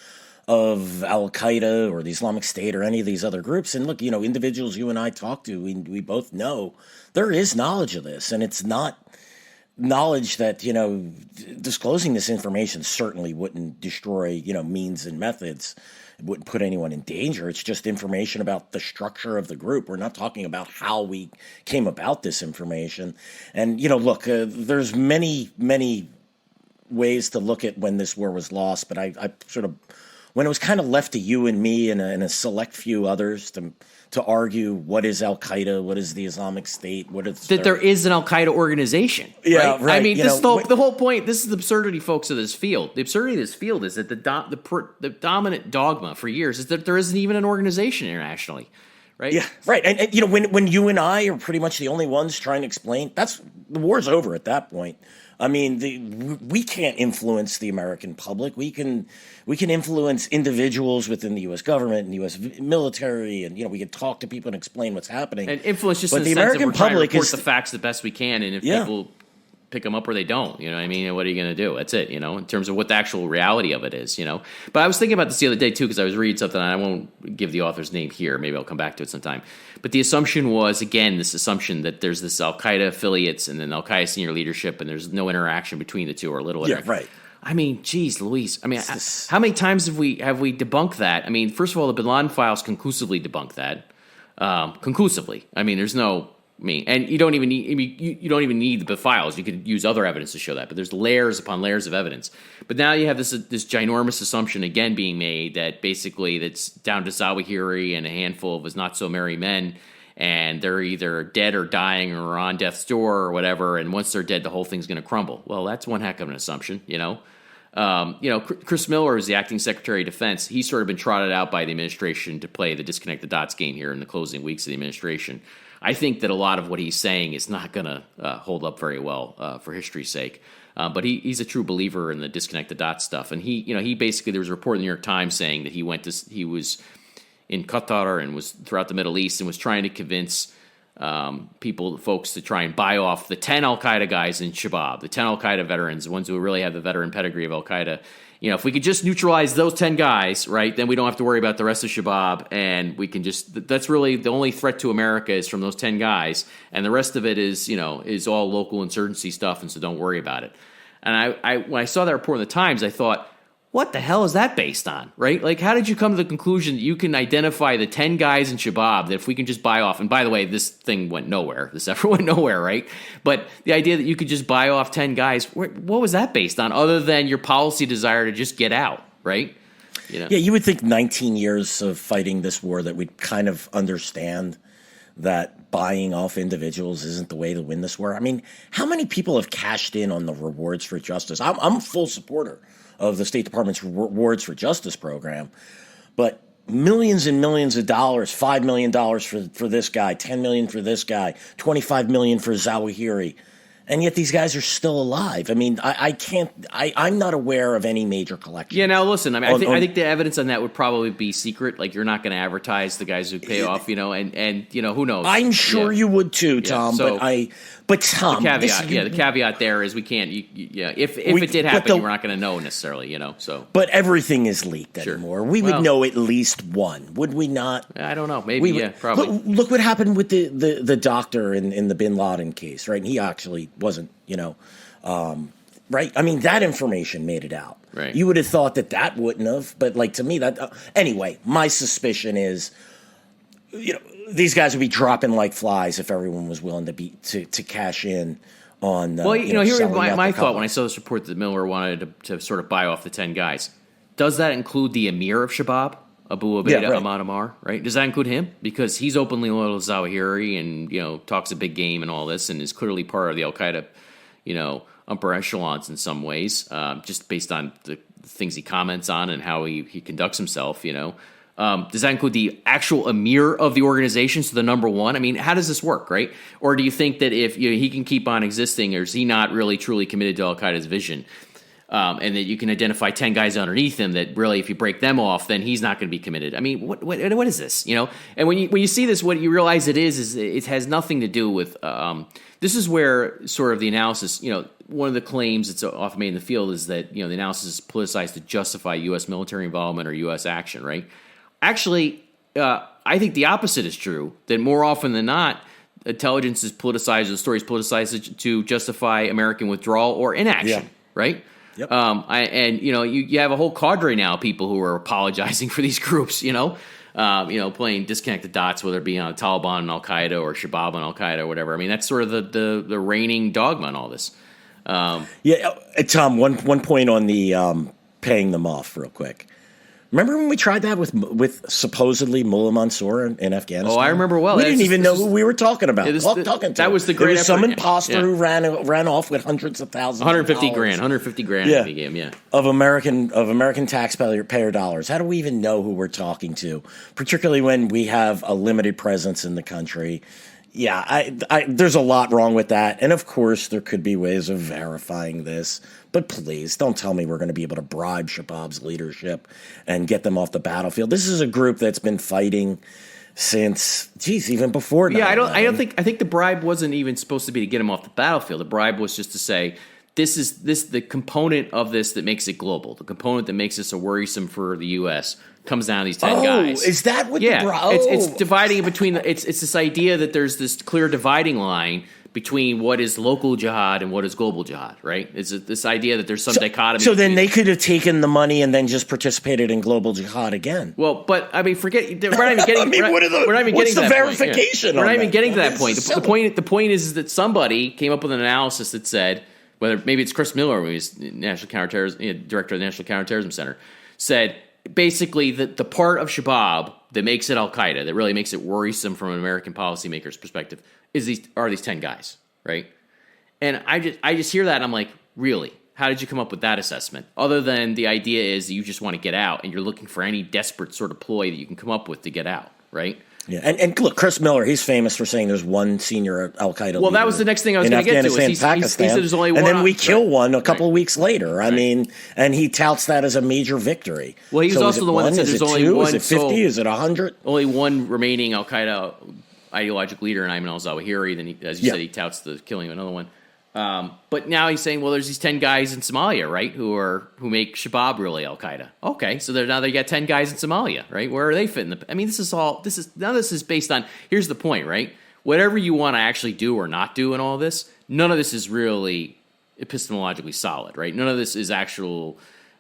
of Al Qaeda or the Islamic State or any of these other groups. And look, individuals you and I talk to, we both know there is knowledge of this, and it's not knowledge that, disclosing this information certainly wouldn't destroy, means and methods. It wouldn't put anyone in danger. It's just information about the structure of the group. We're not talking about how we came about this information. And, look, there's many, many ways to look at when this war was lost, but I sort of, when it was kind of left to you and me and a select few others to argue what is Al Qaeda, what is the Islamic State, what is there is an Al Qaeda organization. Yeah, right. I mean, the whole point. This is the absurdity, folks, of this field. The absurdity of this field is that the dominant dogma for years is that there isn't even an organization internationally. Right? Yeah, right. And when you and I are pretty much the only ones trying to explain, the war's over at that point. I mean, we can't influence the American public. We can influence individuals within the U.S. government and the U.S. military, and we can talk to people and explain what's happening. And influence just in the sense that we're trying to report the facts the best we can, and if people pick them up or they don't, what I mean? What are you going to do? That's it, in terms of what the actual reality of it is, But I was thinking about this the other day, too, because I was reading something, and I won't give the author's name here. Maybe I'll come back to it sometime. But the assumption was, again, this assumption that there's this Al-Qaeda affiliates and then Al-Qaeda senior leadership, and there's no interaction between the two, or little interaction. Yeah, right. I mean, geez, Louise. I mean, how many times have we debunked that? I mean, first of all, the Bin Laden files conclusively debunked that. Conclusively. I mean, there's no... and you don't even need. You don't even need the files. You could use other evidence to show that. But there's layers upon layers of evidence. But now you have this ginormous assumption again being made that basically that's down to Zawahiri and a handful of his not so merry men, and they're either dead or dying or on death's door or whatever. And once they're dead, the whole thing's going to crumble. Well, that's one heck of an assumption, Chris Miller is the acting Secretary of Defense. He's sort of been trotted out by the administration to play the disconnect the dots game here in the closing weeks of the administration. I think that a lot of what he's saying is not going to hold up very well for history's sake. But he's a true believer in the disconnect the dots stuff. And he basically, there was a report in the New York Times saying that he was in Qatar and was throughout the Middle East and was trying to convince folks to try and buy off the 10 Al-Qaeda guys in Shabaab, the 10 Al-Qaeda veterans, the ones who really have the veteran pedigree of Al-Qaeda. If we could just neutralize those 10 guys, right, then we don't have to worry about the rest of Shabaab, and we can that's really the only threat to America is from those 10 guys, and the rest of it is all local insurgency stuff, and so don't worry about it. And I when I saw that report in the Times, I thought, what the hell is that based on, right? Like, how did you come to the conclusion that you can identify the 10 guys in Shabaab that if we can just buy off, and by the way, this thing went nowhere. This effort went nowhere, right? But the idea that you could just buy off 10 guys, what was that based on other than your policy desire to just get out, right? Yeah, you would think 19 years of fighting this war that we'd kind of understand that buying off individuals isn't the way to win this war. I mean, how many people have cashed in on the rewards for justice? I'm a full supporter of the State Department's Rewards for Justice program, but millions and millions of dollars, $5 million for this guy, $10 million for this guy, $25 million for Zawahiri, and yet these guys are still alive. I mean, I'm not aware of any major collection. Yeah, now listen, I mean, I think the evidence on that would probably be secret. Like, you're not going to advertise the guys who pay off, and who knows? I'm sure you would too, Tom. But Tom, the caveat there is we can't. If it did happen, we're not going to know necessarily. So. But everything is leaked anymore. We would know at least one, would we not? I don't know. Maybe probably. Look what happened with the doctor in the Bin Laden case, right? And he actually wasn't, right? I mean, that information made it out. Right. You would have thought that wouldn't have, but to me, anyway, my suspicion is, these guys would be dropping like flies if everyone was willing to cash in on. Here's my thought when I saw this report that Miller wanted to sort of buy off the 10 guys. Does that include the emir of Shabaab, Abu Ubaidah Ahmad Ammar? Right? Does that include him? Because he's openly loyal to Zawahiri and talks a big game and all this, and is clearly part of the Al Qaeda, upper echelons in some ways, just based on the things he comments on and how he conducts himself. Does that include the actual emir of the organization, so the number one? I mean, how does this work, right? Or do you think that if he can keep on existing, or is he not really truly committed to Al-Qaeda's vision? And that you can identify 10 guys underneath him that really, if you break them off, then he's not going to be committed. I mean, what is this? And when you see this, what you realize it is it has nothing to do with. This is where sort of the analysis. One of the claims that's often made in the field is that the analysis is politicized to justify U.S. military involvement or U.S. action, right? Actually, I think the opposite is true. That more often than not, intelligence is politicized, the story is politicized to justify American withdrawal or inaction, right? Yep. You have a whole cadre now of people who are apologizing for these groups, playing disconnect the dots, whether it be on Taliban and Al Qaeda or Shabaab and Al Qaeda or whatever. I mean, that's sort of the reigning dogma in all this. Tom, one point on the paying them off real quick. Remember when we tried that with supposedly Mullah Mansour in Afghanistan? Oh, I remember well. We didn't even know who we were talking about. That was the great. There was some imposter who ran off with hundreds of thousands. $150 grand. Yeah. In the game, of American taxpayer dollars. How do we even know who we're talking to? Particularly when we have a limited presence in the country. Yeah, there's a lot wrong with that. And of course, there could be ways of verifying this. But please, don't tell me we're going to be able to bribe Shabaab's leadership and get them off the battlefield. This is a group that's been fighting since, even before 9/11. Yeah, I think the bribe wasn't even supposed to be to get them off the battlefield. The bribe was just to say, this is the component of this that makes it global. The component that makes this a worrisome for the U.S. comes down to these 10 guys. Is that what? It's dividing it between. It's this idea that there's this clear dividing line between what is local jihad and what is global jihad, right? It's this idea that there's some dichotomy. So then they could have taken the money and then just participated in global jihad again. Well, but I mean, forget. We're not even getting. We're not even getting to that verification? Point. We're not even getting to that point. The point is that somebody came up with an analysis that said, whether maybe it's Chris Miller, who is National Counterterrorism Director of the National Counterterrorism Center, said basically that the part of Shabaab that makes it Al Qaeda, that really makes it worrisome from an American policymaker's perspective, are these 10 guys, right? And I just hear that and I'm like, really? How did you come up with that assessment? Other than the idea is that you just want to get out and you're looking for any desperate sort of ploy that you can come up with to get out, right? Yeah, and look, Chris Miller, he's famous for saying there's one senior Al-Qaeda Well, that was the next thing I was going to get to. He said there's only one. And then we kill one a couple of weeks later. Right. I mean, and he touts that as a major victory. Well, he was also the one that said there's only one. Is it 50? Is it 100? Only one remaining Al-Qaeda ideological leader in Ayman al-Zawahiri. Then, as you said, he touts the killing of another one. But now he's saying, well, there's these 10 guys in Somalia, right, who make Shabaab really Al-Qaeda. Okay, so now they got 10 guys in Somalia, right? Where are they fitting? I mean, this is based on, here's the point, right? Whatever you want to actually do or not do in all this, none of this is really epistemologically solid, right? None of this is actual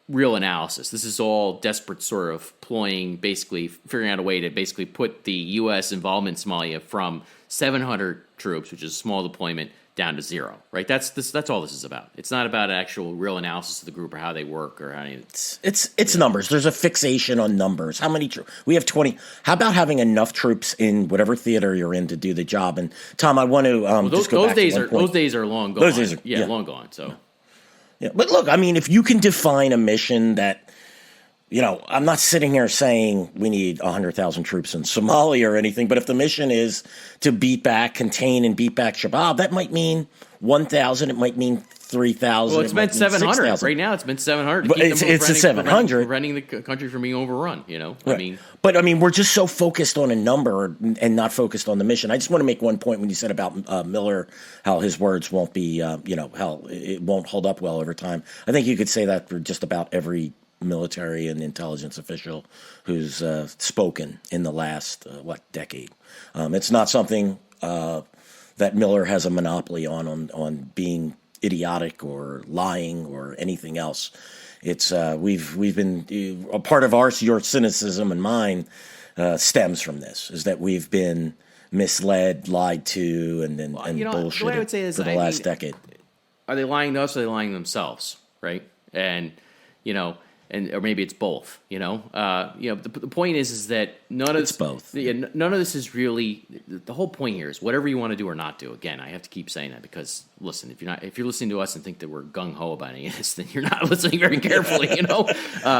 real analysis. This is all desperate sort of ploying, basically figuring out a way to basically put the U.S. involvement in Somalia from 700 troops, which is a small deployment, down to 0, right? That's all this is about. It's not about actual real analysis of the group or how they work or how it's numbers. There's a fixation on numbers. How many troops? We have 20. How about having enough troops in whatever theater you're in to do the job? And Tom, I want to just go back to one point. Those days are long gone. Those days are long gone. So yeah, but look, I mean, if you can define a mission that, I'm not sitting here saying we need 100,000 troops in Somalia or anything, but if the mission is to contain and beat back Shabaab, that might mean 1,000. It might mean 3,000. Well, it's been 700 right now. It's been 700. But it's a 700 preventing the country from being overrun. Right. I mean, we're just so focused on a number and not focused on the mission. I just want to make one point when you said about Miller, how his words won't be, how it won't hold up well over time. I think you could say that for just about every military and intelligence official who's spoken in the last decade. It's not something that Miller has a monopoly on being idiotic or lying or anything else. It's we've been a part of your cynicism and mine stems from this, is that we've been misled, lied to, and bullshitted for the last decade. Are they lying to us or are they lying to themselves, right? And or maybe it's both. The point is that none of it's both. None of this is really the whole point here. Is whatever you want to do or not do. Again, I have to keep saying that because listen, if you're listening to us and think that we're gung ho about any of this, then you're not listening very carefully.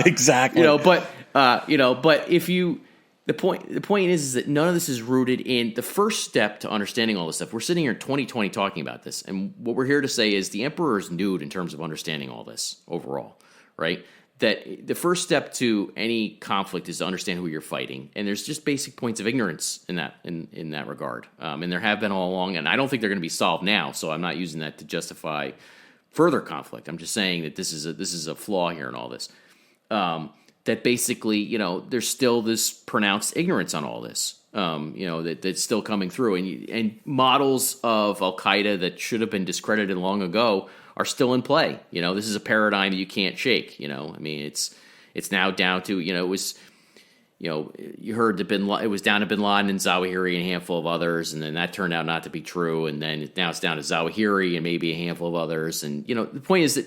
Exactly. But if you. The point is that none of this is rooted in the first step to understanding all this stuff. We're sitting here in 2020 talking about this, and what we're here to say is the emperor is nude in terms of understanding all this overall, right? That the first step to any conflict is to understand who you're fighting, and there's just basic points of ignorance in that regard, and there have been all along, and I don't think they're going to be solved now. So I'm not using that to justify further conflict. I'm just saying that this is a flaw here in all this. That basically, there's still this pronounced ignorance on all this, that's still coming through, and models of Al Qaeda that should have been discredited long ago are still in play. This is a paradigm that you can't shake. I mean, it's now down to it was, you heard it was down to Bin Laden and Zawahiri and a handful of others, and then that turned out not to be true, and then now it's down to Zawahiri and maybe a handful of others, and the point is that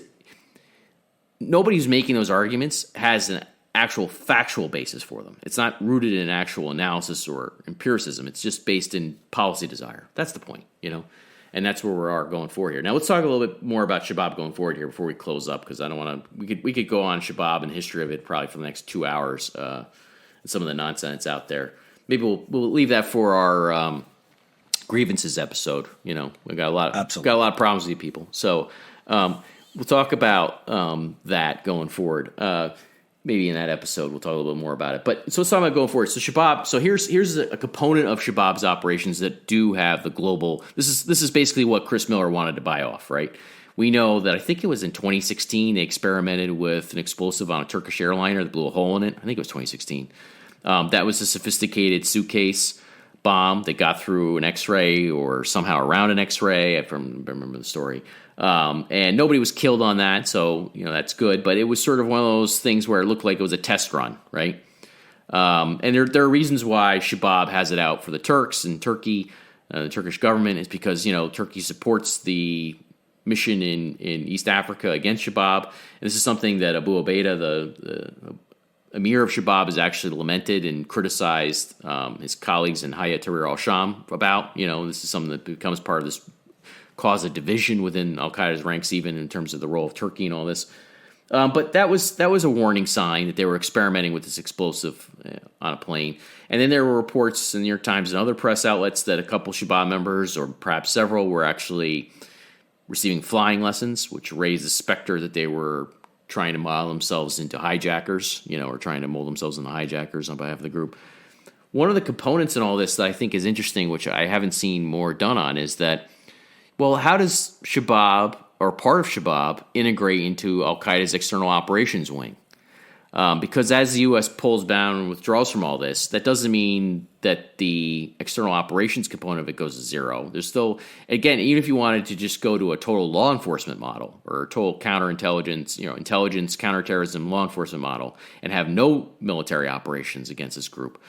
nobody who's making those arguments has an actual factual basis for them. It's not rooted in actual analysis or empiricism. It's just based in policy desire. That's the point, and that's where we are going forward here. Now let's talk a little bit more about Shabaab going forward here before we close up, because I don't want to. We could go on Shabaab and the history of it probably for the next 2 hours and some of the nonsense out there. Maybe we'll leave that for our grievances episode. We got a lot of problems with you people, so we'll talk about that going forward. Maybe in that episode we'll talk a little bit more about it. But so let's talk about going forward. So Shabaab. So here's a component of Shabaab's operations that do have the global. This is basically what Chris Miller wanted to buy off, right? We know that I think it was in 2016 they experimented with an explosive on a Turkish airliner that blew a hole in it. I think it was 2016. That was a sophisticated suitcase bomb that got through an X-ray or somehow around an X-ray. I remember the story. And nobody was killed on that, so that's good. But it was sort of one of those things where it looked like it was a test run, right? And there are reasons why Shabaab has it out for the Turks and Turkey. The Turkish government is because Turkey supports the mission in East Africa against Shabaab. And this is something that Abu Ubaidah, the emir of Shabaab, has actually lamented and criticized his colleagues in Hayat Tahrir al-Sham about. This is something that becomes part of this cause a division within al-Qaeda's ranks, even in terms of the role of Turkey and all this. But that was a warning sign that they were experimenting with this explosive on a plane. And then there were reports in the New York Times and other press outlets that a couple Shabaab members, or perhaps several, were actually receiving flying lessons, which raised the specter that they were trying to model themselves into hijackers, or trying to mold themselves into hijackers on behalf of the group. One of the components in all this that I think is interesting, which I haven't seen more done on, is that, well, how does Shabaab or part of Shabaab integrate into al-Qaeda's external operations wing? Because as the U.S. pulls down and withdraws from all this, that doesn't mean that the external operations component of it goes to zero. There's still, again, even if you wanted to just go to a total law enforcement model or a total counterintelligence, intelligence, counterterrorism, law enforcement model, and have no military operations against this group,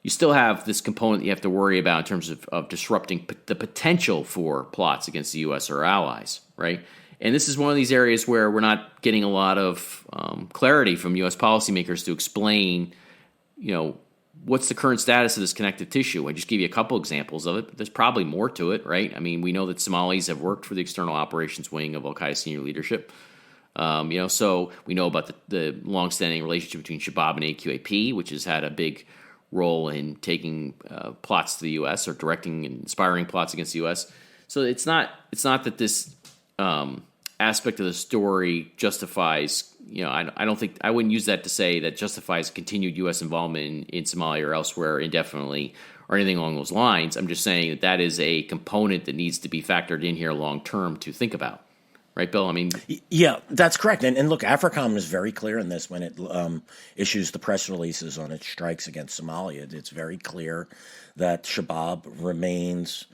you still have this component you have to worry about in terms of disrupting the potential for plots against the U.S. or allies, right? And this is one of these areas where we're not getting a lot of clarity from U.S. policymakers to explain, what's the current status of this connective tissue. I just gave you a couple examples of it, but there's probably more to it, right? I mean, we know that Somalis have worked for the external operations wing of al-Qaeda senior leadership. So we know about the longstanding relationship between Shabaab and AQAP, which has had a big role in taking plots to the U.S. or directing and inspiring plots against the U.S. So it's not that this aspect of the story justifies, I wouldn't use that to say that justifies continued U.S. involvement in Somalia or elsewhere indefinitely or anything along those lines. I'm just saying that is a component that needs to be factored in here long term to think about. Right, Bill? I mean... Yeah, that's correct. And look, AFRICOM is very clear in this when it issues the press releases on its strikes against Somalia. It's very clear that Shabaab remains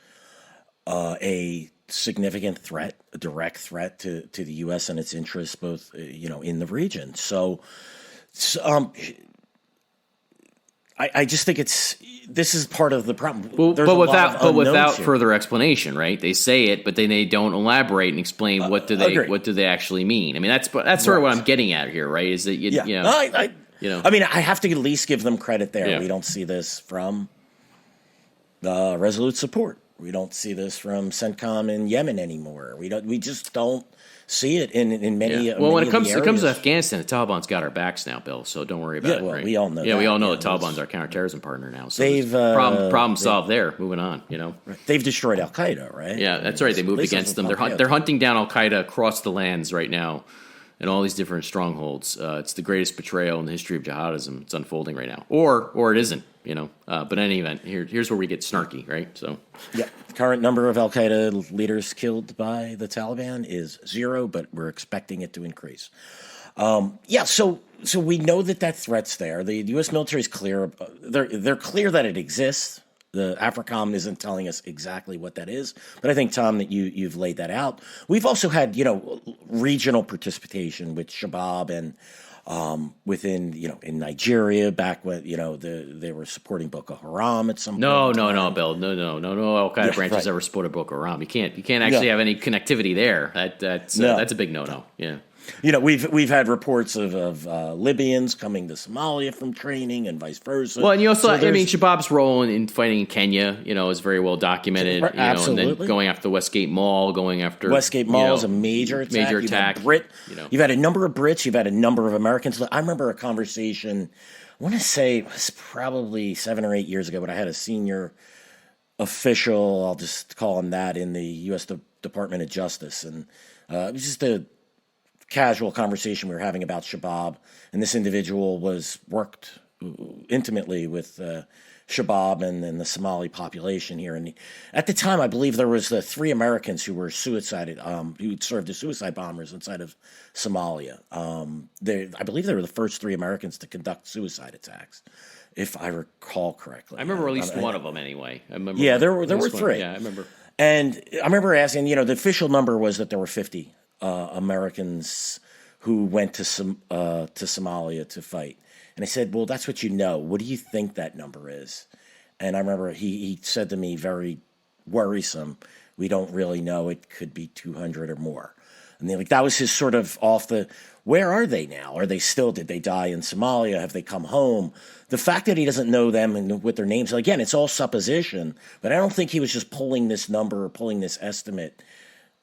a significant threat, a direct threat to the U.S. and its interests, both in the region. So I just think this is part of the problem. But without further explanation, right? They say it, but then they don't elaborate and explain what do they actually mean. I mean, that's sort of what I'm getting at here, right? Is that I mean, I have to at least give them credit there. Yeah. We don't see this from Resolute Support. We don't see this from CENTCOM in Yemen anymore. We just don't see it in many. Well, when it comes to Afghanistan, the Taliban's got our backs now, Bill. So don't worry about it. Right? We all know. Yeah, we all know the Taliban's our counterterrorism partner now. So they've problem solved there. Moving on, Right. They've destroyed Al Qaeda, right? Yeah, that's right. They moved against them. They're hunting down Al Qaeda across the lands right now, in all these different strongholds. It's the greatest betrayal in the history of jihadism. It's unfolding right now, or it isn't. But in any event, here's where we get snarky, right? So, yeah, current number of Al Qaeda leaders killed by the Taliban is 0, but we're expecting it to increase. So we know that threat's there. The U.S. military is clear. They're clear that it exists. The AFRICOM isn't telling us exactly what that is, but I think, Tom, that you've laid that out. We've also had regional participation with Shabaab and within in Nigeria back when they were supporting Boko Haram at some point. No, Bill, no. Al Qaeda branches ever supported Boko Haram. You can't actually have any connectivity there. That's a big no. Yeah. We've had reports of Libyans coming to Somalia from training and vice versa. Well, and Shabaab's role in fighting in Kenya, is very well documented. Absolutely. And then going after the Westgate Mall, Westgate Mall is a major attack. You've had a number of Brits. You've had a number of Americans. I remember a conversation. I want to say it was probably 7 or 8 years ago, but I had a senior official. I'll just call him that in the U.S. Department of Justice, and it was just a casual conversation we were having about Shabaab, and this individual worked intimately with Shabaab and the Somali population here. And at the time, I believe there was 3 Americans who were suicided, who served as suicide bombers inside of Somalia. I believe they were the first 3 Americans to conduct suicide attacks, if I recall correctly. I remember at least one of them anyway. I remember. Yeah, there were 3. Yeah, I remember. And I remember asking, the official number was that there were 50 Americans who went to Somalia to fight. And I said, well, that's what you know. What do you think that number is? And I remember he said to me, very worrisome, we don't really know. It could be 200 or more. And that was his sort of where are they now? Did they die in Somalia? Have they come home? The fact that he doesn't know them and what their names are, again, it's all supposition, but I don't think he was just pulling this number or pulling this estimate,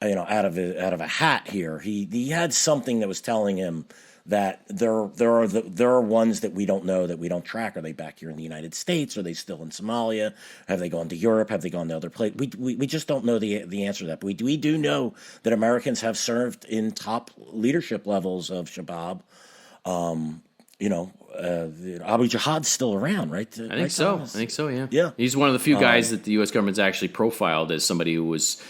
out of a hat here. He had something that was telling him that there are ones that we don't know, that we don't track. Are they back here in the United States? Are they still in Somalia? Have they gone to Europe? Have they gone to other places? We just don't know the answer to that. But we do know that Americans have served in top leadership levels of Shabaab. Abu Jihad's still around, right? I think so. I think so. Yeah. Yeah. He's one of the few guys that the U.S. government's actually profiled as somebody who was,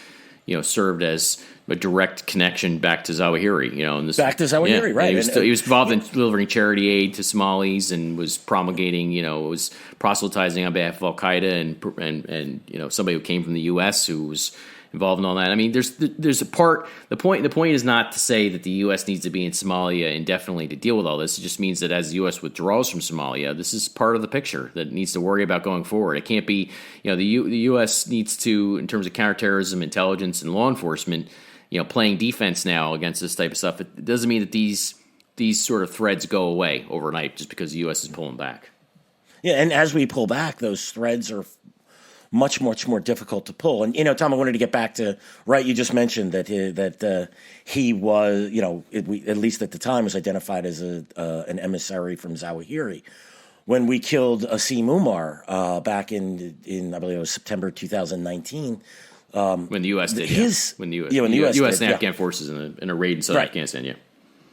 served as a direct connection back to Zawahiri. Back to Zawahiri, right? He was involved in delivering charity aid to Somalis and was promulgating, was proselytizing on behalf of Al Qaeda and somebody who came from the U.S. who was involved in all that. I mean, there's a part. The point is not to say that the U.S. needs to be in Somalia indefinitely to deal with all this. It just means that as the U.S. withdraws from Somalia, this is part of the picture that needs to worry about going forward. It can't be, the U.S. needs to, in terms of counterterrorism, intelligence, and law enforcement, playing defense now against this type of stuff. It doesn't mean that these sort of threads go away overnight just because the U.S. is pulling back. Yeah, and as we pull back, those threads are much, much more difficult to pull. And, Tom, I wanted to get back to, right, you just mentioned that he was, at least at the time, was identified as an emissary from Zawahiri. When we killed Asim Umar back in I believe it was September 2019. When the U.S. did, when the U.S. and Afghan forces in a raid in southern Afghanistan, yeah.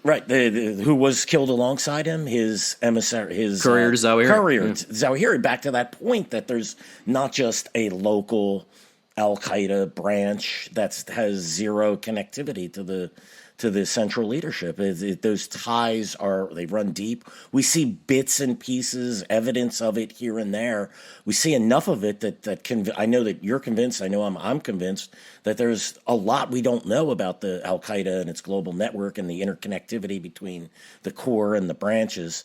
Right, who was killed alongside him, his emissary, his courier to Zawahiri. Zawahiri, back to that point that there's not just a local Al Qaeda branch that has zero connectivity to the central leadership. Those ties they run deep. We see bits and pieces, evidence of it here and there. We see enough of it that I know that you're convinced. I know I'm convinced that there's a lot we don't know about the Al Qaeda and its global network and the interconnectivity between the core and the branches.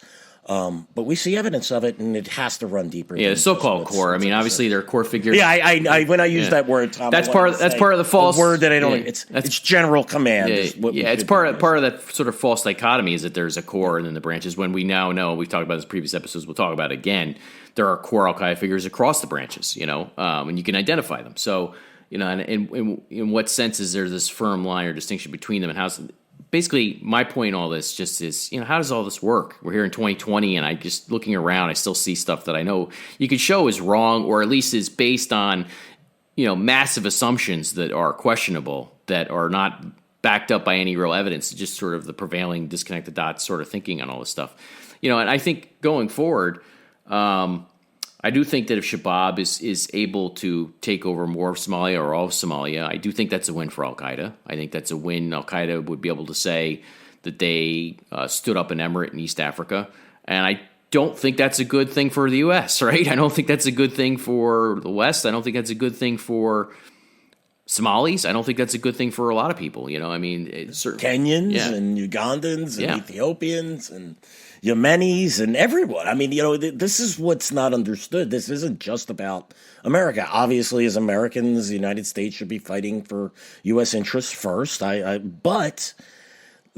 But we see evidence of it, and it has to run deeper. Yeah, the so-called core. I mean, obviously, they're core figures. Yeah, I when I use that word, Tom, that's part of the false word that I don't. Yeah, it's general command. It's part of that sort of false dichotomy is that there's a core and then the branches. When we now know, we've talked about this in previous episodes. We'll talk about it again. There are core Al Qaeda figures across the branches, and you can identify them. So, and in what sense is there this firm line or distinction between them, and how's basically, my point in all this just is, how does all this work? We're here in 2020, and I just looking around, I still see stuff that I know you could show is wrong, or at least is based on, massive assumptions that are questionable, that are not backed up by any real evidence, just sort of the prevailing disconnect the dots sort of thinking on all this stuff. And I think going forward, I do think that if Shabaab is able to take over more of Somalia or all of Somalia, I do think that's a win for Al Qaeda. I think that's a win. Al Qaeda would be able to say that they stood up an emirate in East Africa, and I don't think that's a good thing for the U.S. Right? I don't think that's a good thing for the West. I don't think that's a good thing for Somalis. I don't think that's a good thing for a lot of people. I mean, Kenyans and Ugandans and Ethiopians and Yemenis and everyone. I mean, this is what's not understood. This isn't just about America. Obviously, as Americans, the United States should be fighting for U.S. interests first. But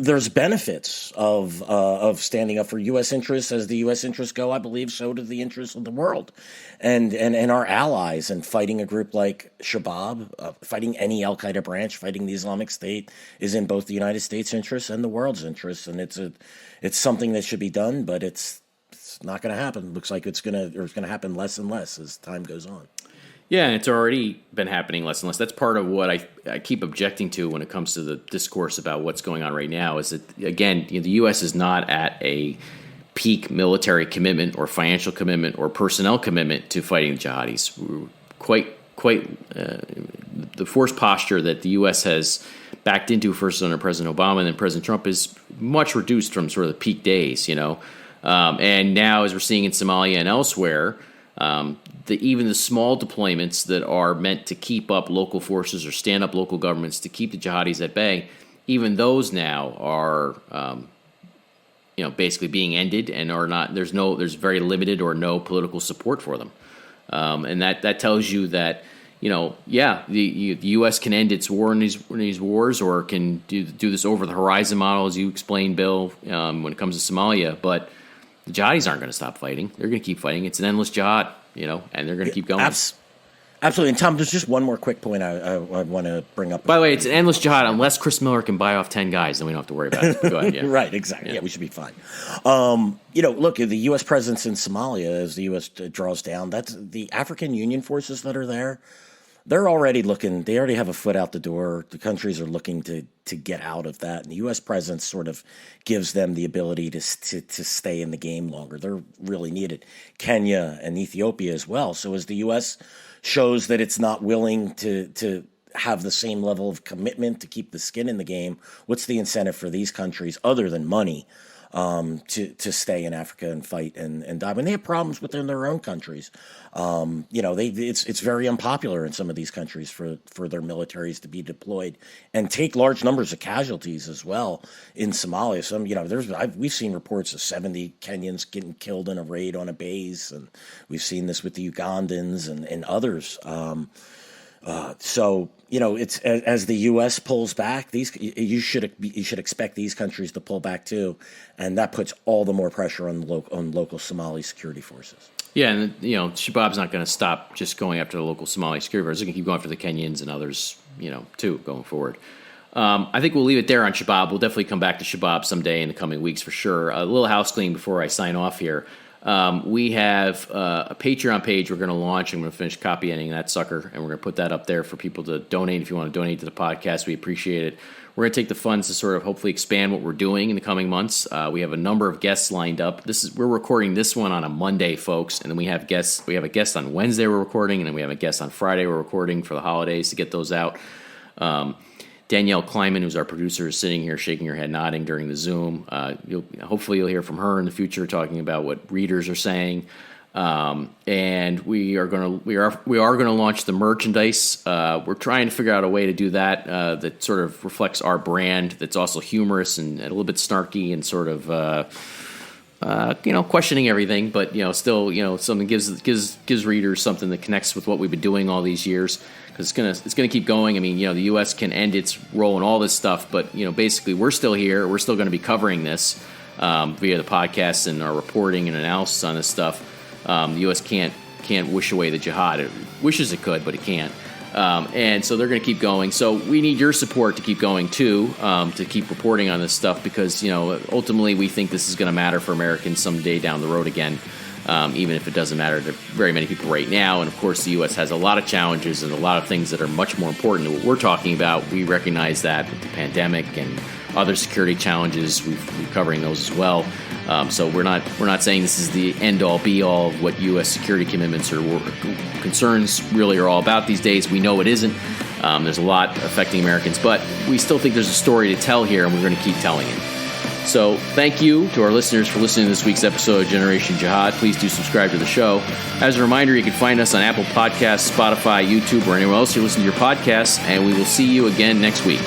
there's benefits of standing up for U.S. interests. As the U.S. interests go, I believe so do the interests of the world and our allies. And fighting a group like Shabaab, fighting any Al Qaeda branch, fighting the Islamic State is in both the United States' interests and the world's interests. And it's something that should be done, but it's not going to happen. It looks like it's going to happen less and less as time goes on. Yeah, and it's already been happening less and less. That's part of what I keep objecting to when it comes to the discourse about what's going on right now is that, again, the U.S. is not at a peak military commitment or financial commitment or personnel commitment to fighting the jihadis. We're quite the force posture that the U.S. has backed into first under President Obama and then President Trump is much reduced from sort of the peak days, and now as we're seeing in Somalia and elsewhere, even the small deployments that are meant to keep up local forces or stand up local governments to keep the jihadis at bay, even those now are, basically being ended and are not. There's very limited or no political support for them, and that tells you that the U.S. can end its war in these wars, or can do this over the horizon model, as you explained, Bill, when it comes to Somalia. But the jihadis aren't going to stop fighting. They're going to keep fighting. It's an endless jihad, and they're going to keep going. Absolutely. And Tom, there's just one more quick point I want to bring up. By the way, it's an endless jihad unless Chris Miller can buy off 10 guys, then we don't have to worry about it. Go ahead. Yeah. Right, exactly. Yeah, we should be fine. Look, the U.S. presence in Somalia, as the U.S. draws down, that's the African Union forces that are there. They're already looking. They already have a foot out the door. The countries are looking to get out of that, and the U.S. presence sort of gives them the ability to stay in the game longer. They're really needed. Kenya and Ethiopia as well. So as the U.S. shows that it's not willing to have the same level of commitment to keep the skin in the game, what's the incentive for these countries other than money to stay in Africa and fight and die when they have problems within their own countries? It's very unpopular in some of these countries for their militaries to be deployed and take large numbers of casualties as well in Somalia. We've seen reports of 70 Kenyans getting killed in a raid on a base, and we've seen this with the Ugandans and others. It's as the U.S. pulls back, you should expect these countries to pull back too, and that puts all the more pressure on local Somali security forces. Yeah, and Shabaab's not going to stop just going after the local Somali security forces. They're going to keep going after the Kenyans and others, too, going forward. I think we'll leave it there on Shabaab. We'll definitely come back to Shabaab someday in the coming weeks for sure. A little house cleaning before I sign off here. We have a Patreon page we're going to launch. I'm going to finish copy editing that sucker, and we're going to put that up there for people to donate. If you want to donate to the podcast, we appreciate it. We're going to take the funds to sort of hopefully expand what we're doing in the coming months. We have a number of guests lined up. We're recording this one on a Monday, folks, and then we have guests. We have a guest on Wednesday we're recording, and then we have a guest on Friday we're recording for the holidays to get those out. Danielle Kleiman, who's our producer, is sitting here shaking her head, nodding during the Zoom. Hopefully you'll hear from her in the future, talking about what readers are saying. And we are going to launch the merchandise. We're trying to figure out a way to do that that sort of reflects our brand. That's also humorous and a little bit snarky and sort of questioning everything, but still something gives readers something that connects with what we've been doing all these years. Because it's gonna keep going. I mean, the U.S. can end its role in all this stuff, but basically we're still here. We're still going to be covering this via the podcast and our reporting and analysis on this stuff. The U.S. can't wish away the jihad. It wishes it could, but it can't. And so they're going to keep going. So we need your support to keep going too, to keep reporting on this stuff, because ultimately we think this is going to matter for Americans someday down the road again. Even if it doesn't matter to very many people right now. And, of course, the U.S. has a lot of challenges and a lot of things that are much more important to what we're talking about. We recognize that with the pandemic and other security challenges. We're covering those as well. So we're not saying this is the end-all, be-all of what U.S. security commitments or concerns really are all about these days. We know it isn't. There's a lot affecting Americans. But we still think there's a story to tell here, and we're going to keep telling it. So thank you to our listeners for listening to this week's episode of Generation Jihad. Please do subscribe to the show. As a reminder, you can find us on Apple Podcasts, Spotify, YouTube, or anywhere else you listen to your podcasts, and we will see you again next week.